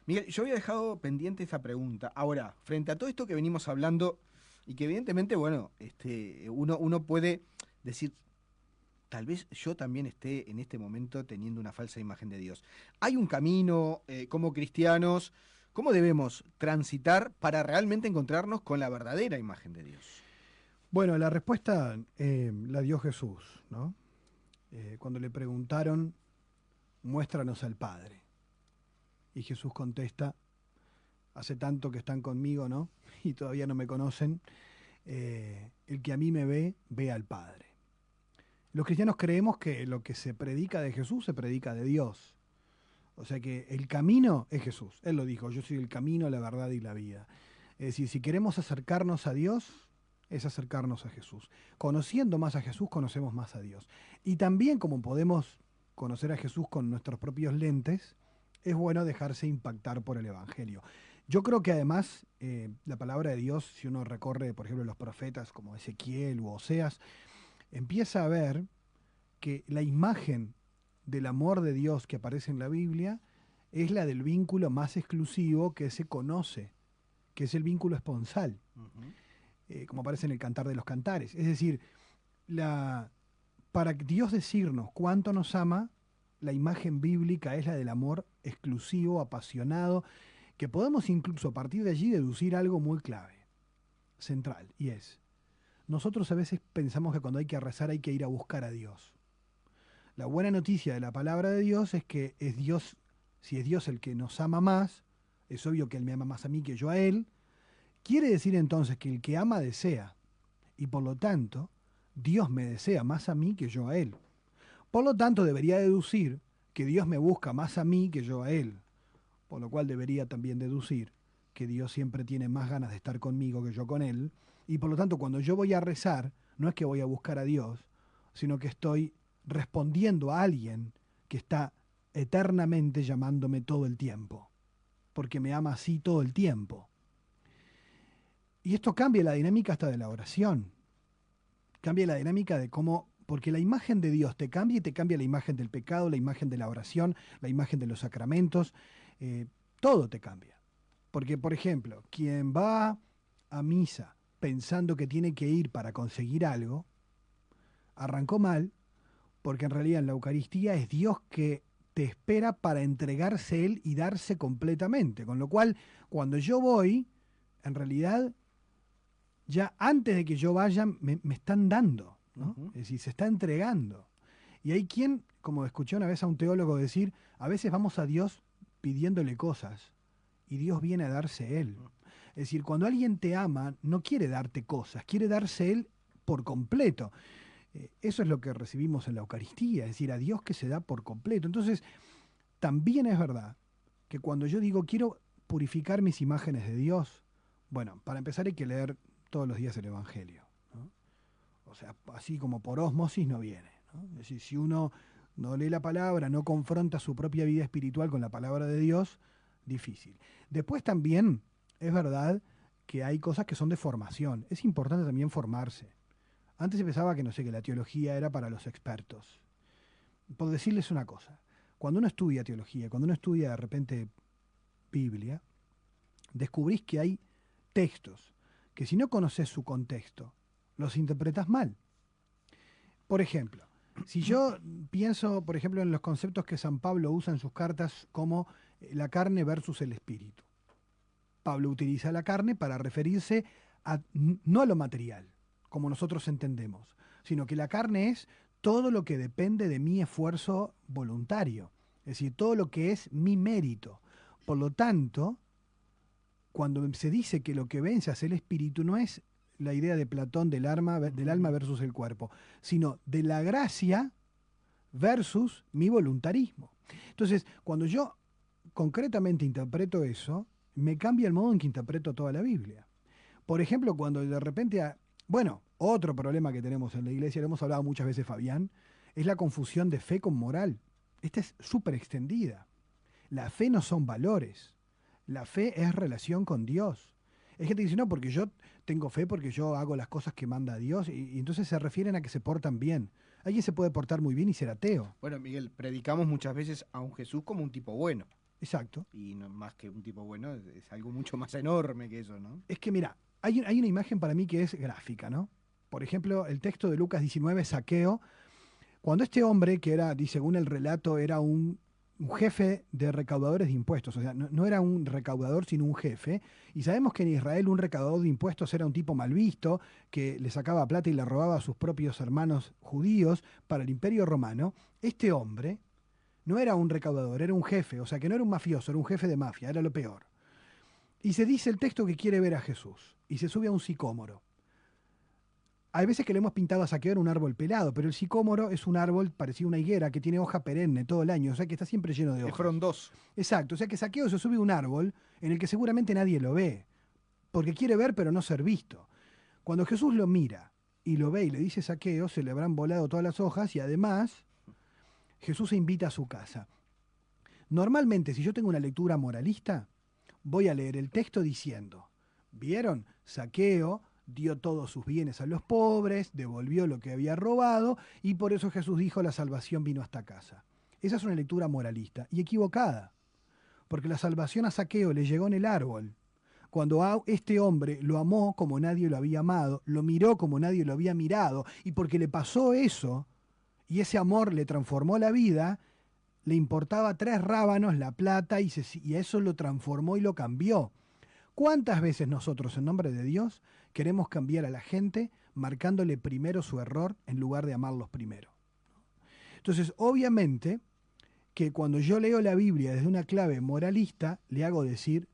Miguel, yo había dejado pendiente esa pregunta. Ahora, frente a todo esto que venimos hablando, y que evidentemente, bueno, uno puede decir, tal vez yo también esté en este momento teniendo una falsa imagen de Dios. Hay un camino como cristianos, ¿cómo debemos transitar para realmente encontrarnos con la verdadera imagen de Dios? Bueno, la respuesta la dio Jesús, ¿no? Cuando le preguntaron, muéstranos al Padre. Y Jesús contesta, hace tanto que están conmigo, ¿no? Y todavía no me conocen. El que a mí me ve, ve al Padre. Los cristianos creemos que lo que se predica de Jesús se predica de Dios. O sea que el camino es Jesús. Él lo dijo, yo soy el camino, la verdad y la vida. Es decir, si queremos acercarnos a Dios, es acercarnos a Jesús. Conociendo más a Jesús, conocemos más a Dios. Y también como podemos conocer a Jesús con nuestros propios lentes, es bueno dejarse impactar por el Evangelio. Yo creo que además la palabra de Dios, si uno recorre, por ejemplo, los profetas como Ezequiel u Oseas, empieza a ver que la imagen del amor de Dios que aparece en la Biblia es la del vínculo más exclusivo que se conoce, que es el vínculo esponsal, como aparece en el Cantar de los Cantares. Es decir, para Dios decirnos cuánto nos ama, la imagen bíblica es la del amor exclusivo, apasionado, que podemos incluso a partir de allí deducir algo muy clave, central, y es, nosotros a veces pensamos que cuando hay que rezar hay que ir a buscar a Dios. La buena noticia de la palabra de Dios es que es Dios, si es Dios el que nos ama más, es obvio que Él me ama más a mí que yo a Él, quiere decir entonces que el que ama desea, y por lo tanto, Dios me desea más a mí que yo a Él. Por lo tanto, debería deducir que Dios me busca más a mí que yo a Él, por lo cual debería también deducir que Dios siempre tiene más ganas de estar conmigo que yo con Él, y por lo tanto, cuando yo voy a rezar, no es que voy a buscar a Dios, sino que estoy respondiendo a alguien que está eternamente llamándome todo el tiempo, porque me ama así todo el tiempo. Y esto cambia la dinámica hasta de la oración, cambia la dinámica de cómo, porque la imagen de Dios te cambia y te cambia la imagen del pecado, la imagen de la oración, la imagen de los sacramentos, todo te cambia. Porque, por ejemplo, quien va a misa pensando que tiene que ir para conseguir algo, arrancó mal, porque en realidad en la Eucaristía es Dios que te espera para entregarse Él y darse completamente. Con lo cual, cuando yo voy, en realidad, ya antes de que yo vaya, me están dando, ¿no? Es decir, se está entregando. Y hay quien, como escuché una vez a un teólogo decir, a veces vamos a Dios pidiéndole cosas y Dios viene a darse Él. Es decir, cuando alguien te ama, no quiere darte cosas, quiere darse Él por completo. Eso es lo que recibimos en la Eucaristía, es decir, a Dios que se da por completo. Entonces, también es verdad que cuando yo digo quiero purificar mis imágenes de Dios, bueno, para empezar hay que leer todos los días el Evangelio, ¿no? O sea, así como por ósmosis no viene, ¿no? Es decir, si uno no lee la palabra, no confronta su propia vida espiritual con la palabra de Dios, difícil. Después también es verdad que hay cosas que son de formación. Es importante también formarse. Antes se pensaba que, no sé, que la teología era para los expertos. Por decirles una cosa, cuando uno estudia teología, cuando uno estudia de repente Biblia, descubrís que hay textos que si no conoces su contexto, los interpretas mal. Por ejemplo, si yo pienso, por ejemplo, en los conceptos que San Pablo usa en sus cartas como la carne versus el espíritu. Pablo utiliza la carne para referirse no a lo material, como nosotros entendemos, sino que la carne es todo lo que depende de mi esfuerzo voluntario, es decir, todo lo que es mi mérito. Por lo tanto, cuando se dice que lo que vence es el espíritu, no es la idea de Platón del alma versus el cuerpo, sino de la gracia versus mi voluntarismo. Entonces, cuando yo concretamente interpreto eso, me cambia el modo en que interpreto toda la Biblia. Por ejemplo, cuando de repente, otro problema que tenemos en la iglesia, lo hemos hablado muchas veces, Fabián, es la confusión de fe con moral. Esta es súper extendida. La fe no son valores. La fe es relación con Dios. Hay gente que dice, no, porque yo tengo fe porque yo hago las cosas que manda Dios, y entonces se refieren a que se portan bien. Alguien se puede portar muy bien y ser ateo. Bueno, Miguel, predicamos muchas veces a un Jesús como un tipo bueno. Exacto. Y no, más que un tipo bueno, es algo mucho más enorme que eso, ¿no? Es que mira, hay una imagen para mí que es gráfica, ¿no? Por ejemplo, el texto de Lucas 19, Zaqueo, cuando este hombre, que era, según el relato, era un jefe de recaudadores de impuestos, o sea, no era un recaudador, sino un jefe, y sabemos que en Israel un recaudador de impuestos era un tipo mal visto, que le sacaba plata y le robaba a sus propios hermanos judíos para el Imperio Romano. Este hombre no era un recaudador, era un jefe, o sea, que no era un mafioso, era un jefe de mafia, era lo peor. Y se dice el texto que quiere ver a Jesús, y se sube a un sicómoro. Hay veces que le hemos pintado a Zaqueo en un árbol pelado, pero el sicómoro es un árbol parecido a una higuera que tiene hoja perenne todo el año, o sea que está siempre lleno de hojas. Es frondoso. Exacto, o sea que Zaqueo se sube a un árbol en el que seguramente nadie lo ve, porque quiere ver pero no ser visto. Cuando Jesús lo mira y lo ve y le dice Zaqueo, se le habrán volado todas las hojas, y además Jesús se invita a su casa. Normalmente, si yo tengo una lectura moralista, voy a leer el texto diciendo, ¿vieron? Zaqueo dio todos sus bienes a los pobres, devolvió lo que había robado, y por eso Jesús dijo, la salvación vino hasta casa. Esa es una lectura moralista y equivocada, porque la salvación a Zaqueo le llegó en el árbol. Cuando a este hombre lo amó como nadie lo había amado, lo miró como nadie lo había mirado, y porque le pasó eso, y ese amor le transformó la vida, le importaba 3 rábanos la plata, y eso lo transformó y lo cambió. ¿Cuántas veces nosotros, en nombre de Dios, queremos cambiar a la gente marcándole primero su error en lugar de amarlos primero? Entonces, obviamente, que cuando yo leo la Biblia desde una clave moralista, le hago decir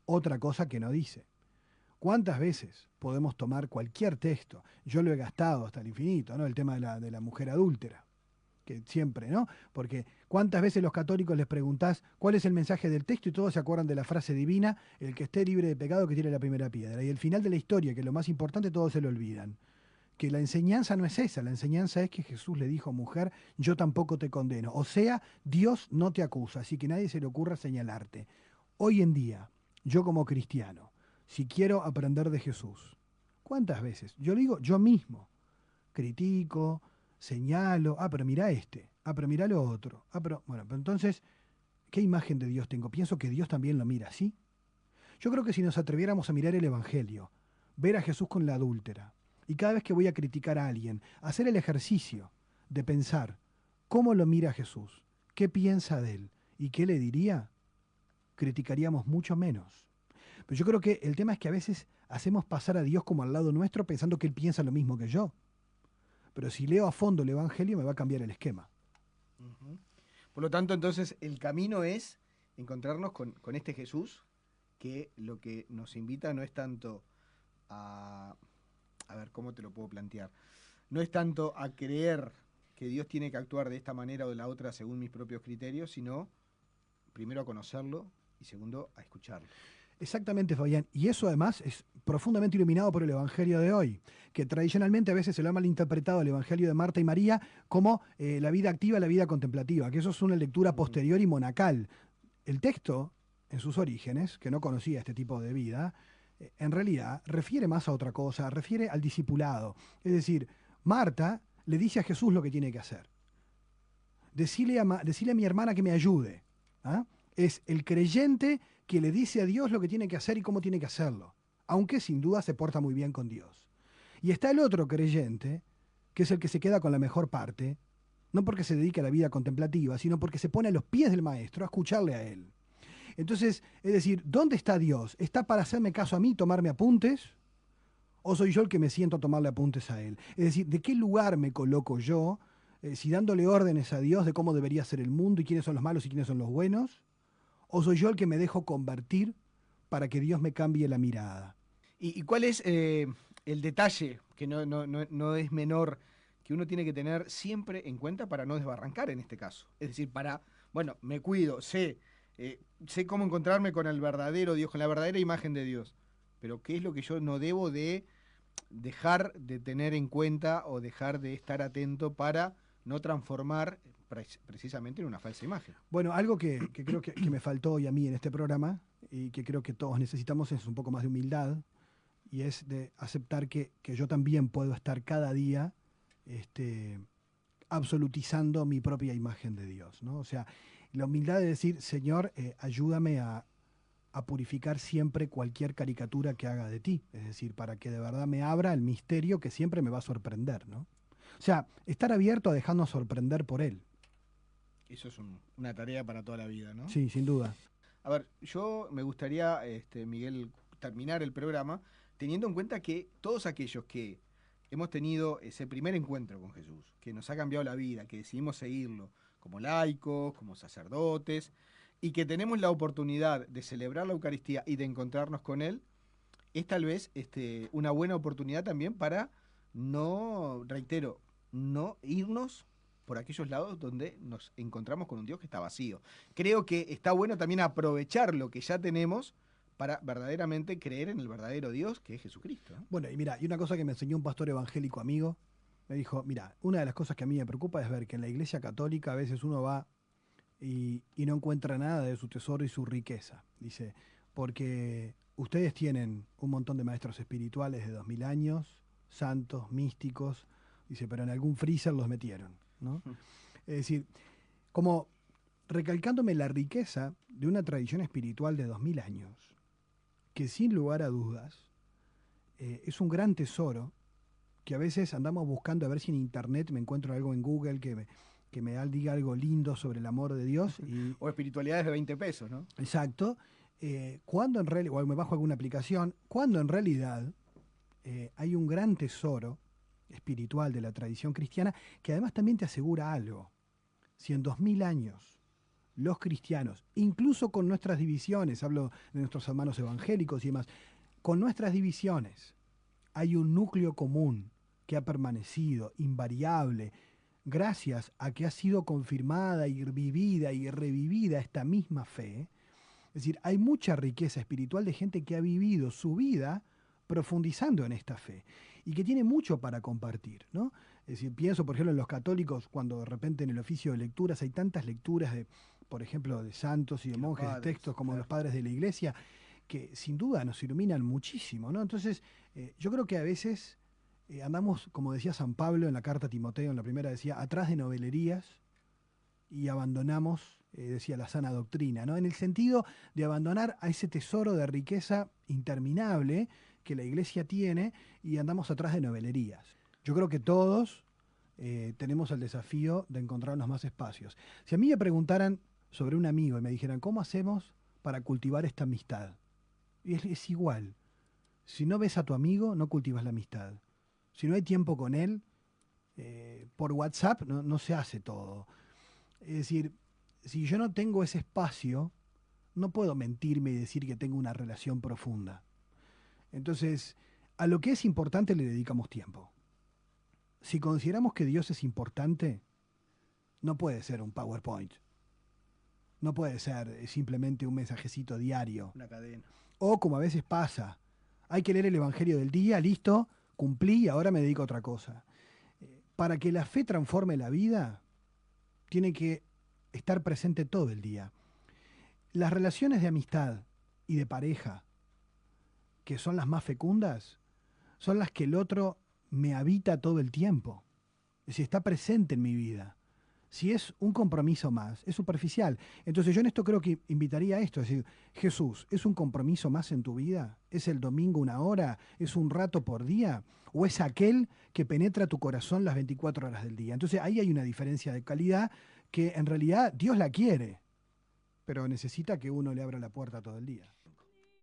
otra cosa que no dice. ¿Cuántas veces podemos tomar cualquier texto? Yo lo he gastado hasta el infinito, ¿no? El tema de la mujer adúltera, que siempre, ¿no? Porque ¿cuántas veces los católicos les preguntás cuál es el mensaje del texto y todos se acuerdan de la frase divina, el que esté libre de pecado que tire la primera piedra? Y el final de la historia, que es lo más importante, todos se lo olvidan. Que la enseñanza no es esa, la enseñanza es que Jesús le dijo, mujer, yo tampoco te condeno. O sea, Dios no te acusa, así que nadie se le ocurra señalarte. Hoy en día, yo como cristiano, si quiero aprender de Jesús, ¿cuántas veces? Yo lo digo yo mismo, critico, señalo, pero mira pero mira lo otro. Pero entonces, ¿qué imagen de Dios tengo? Pienso que Dios también lo mira así. Yo creo que si nos atreviéramos a mirar el Evangelio, ver a Jesús con la adúltera, y cada vez que voy a criticar a alguien, hacer el ejercicio de pensar cómo lo mira Jesús, qué piensa de él y qué le diría, criticaríamos mucho menos. Pero yo creo que el tema es que a veces hacemos pasar a Dios como al lado nuestro pensando que él piensa lo mismo que yo. Pero si leo a fondo el Evangelio me va a cambiar el esquema. Uh-huh. Por lo tanto, entonces, el camino es encontrarnos con este Jesús, que lo que nos invita no es tanto a ver, ¿cómo te lo puedo plantear? No es tanto a creer que Dios tiene que actuar de esta manera o de la otra según mis propios criterios, sino primero a conocerlo y segundo a escucharlo. Exactamente, Fabián. Y eso además es profundamente iluminado por el Evangelio de hoy, que tradicionalmente a veces se lo ha malinterpretado el Evangelio de Marta y María como la vida activa, la vida contemplativa, que eso es una lectura posterior y monacal. El texto, en sus orígenes, que no conocía este tipo de vida, en realidad refiere más a otra cosa, refiere al discipulado. Es decir, Marta le dice a Jesús lo que tiene que hacer. Decile a mi hermana que me ayude. ¿Ah? Es el creyente que le dice a Dios lo que tiene que hacer y cómo tiene que hacerlo, aunque sin duda se porta muy bien con Dios. Y está el otro creyente, que es el que se queda con la mejor parte, no porque se dedique a la vida contemplativa, sino porque se pone a los pies del maestro a escucharle a él. Entonces, es decir, ¿dónde está Dios? ¿Está para hacerme caso a mí, tomarme apuntes? ¿O soy yo el que me siento a tomarle apuntes a él? Es decir, ¿de qué lugar me coloco yo? Si dándole órdenes a Dios de cómo debería ser el mundo y quiénes son los malos y quiénes son los buenos, ¿o soy yo el que me dejo convertir para que Dios me cambie la mirada? ¿Y cuál es el detalle, que no es menor, que uno tiene que tener siempre en cuenta para no desbarrancar en este caso. Es decir, bueno, me cuido, sé cómo encontrarme con el verdadero Dios, con la verdadera imagen de Dios. Pero ¿qué es lo que yo no debo de dejar de tener en cuenta o dejar de estar atento para no transformar precisamente en una falsa imagen? Bueno, algo que creo que me faltó hoy a mí en este programa y que creo que todos necesitamos es un poco más de humildad, y es de aceptar que yo también puedo estar cada día absolutizando mi propia imagen de Dios, ¿no? O sea, la humildad de decir, Señor, ayúdame a purificar siempre cualquier caricatura que haga de ti, es decir, para que de verdad me abra el misterio que siempre me va a sorprender, ¿no? O sea, estar abierto a dejarnos sorprender por Él. Eso es una tarea para toda la vida, ¿no? Sí, sin duda. A ver, yo me gustaría, Miguel, terminar el programa teniendo en cuenta que todos aquellos que hemos tenido ese primer encuentro con Jesús, que nos ha cambiado la vida, que decidimos seguirlo como laicos, como sacerdotes, y que tenemos la oportunidad de celebrar la Eucaristía y de encontrarnos con Él, es tal vez una buena oportunidad también para no irnos por aquellos lados donde nos encontramos con un Dios que está vacío. Creo que está bueno también aprovechar lo que ya tenemos para verdaderamente creer en el verdadero Dios, que es Jesucristo, ¿no? Bueno, y mira, y una cosa que me enseñó un pastor evangélico amigo, me dijo, mira, una de las cosas que a mí me preocupa es ver que en la Iglesia Católica a veces uno va y no encuentra nada de su tesoro y su riqueza. Dice, porque ustedes tienen un montón de maestros espirituales de 2000 años, santos, místicos, dice, pero en algún freezer los metieron, ¿no? Es decir, como recalcándome la riqueza de una tradición espiritual de 2000 años, que sin lugar a dudas es un gran tesoro, que a veces andamos buscando a ver si en internet me encuentro algo en Google que me diga algo lindo sobre el amor de Dios. O espiritualidades de 20 pesos, ¿no? Exacto. Cuando en realidad, o me bajo alguna aplicación, cuando en realidad hay un gran tesoro espiritual de la tradición cristiana que además también te asegura algo. Si en 2000 años los cristianos, incluso con nuestras divisiones, hablo de nuestros hermanos evangélicos y demás, con nuestras divisiones hay un núcleo común que ha permanecido invariable gracias a que ha sido confirmada y vivida y revivida esta misma fe. Es decir, hay mucha riqueza espiritual de gente que ha vivido su vida profundizando en esta fe y que tiene mucho para compartir, ¿no? Es decir, pienso, por ejemplo, en los católicos, cuando de repente en el oficio de lecturas hay tantas lecturas de, por ejemplo, de santos y de monjes, de textos como los padres de la Iglesia, que sin duda nos iluminan muchísimo, ¿no? Entonces, yo creo que a veces andamos, como decía San Pablo en la carta a Timoteo, en la primera decía, atrás de novelerías y abandonamos, decía, la sana doctrina, ¿no? En el sentido de abandonar a ese tesoro de riqueza interminable que la Iglesia tiene y andamos atrás de novelerías. Yo creo que todos tenemos el desafío de encontrarnos más espacios. Si a mí me preguntaran sobre un amigo y me dijeran, ¿cómo hacemos para cultivar esta amistad? Y es igual. Si no ves a tu amigo, no cultivas la amistad. Si no hay tiempo con él, por WhatsApp no se hace todo. Es decir, si yo no tengo ese espacio, no puedo mentirme y decir que tengo una relación profunda. Entonces, a lo que es importante le dedicamos tiempo. Si consideramos que Dios es importante, no puede ser un PowerPoint. No puede ser simplemente un mensajecito diario. Una cadena. O como a veces pasa, hay que leer el Evangelio del día, listo, cumplí y ahora me dedico a otra cosa. Para que la fe transforme la vida, tiene que estar presente todo el día. Las relaciones de amistad y de pareja, que son las más fecundas, son las que el otro me habita todo el tiempo. Es decir, está presente en mi vida. Si es un compromiso más, es superficial. Entonces yo en esto creo que invitaría a esto, es decir, Jesús, ¿es un compromiso más en tu vida? ¿Es el domingo 1 hora? ¿Es un rato por día? ¿O es aquel que penetra tu corazón las 24 horas del día? Entonces ahí hay una diferencia de calidad que en realidad Dios la quiere, pero necesita que uno le abra la puerta todo el día.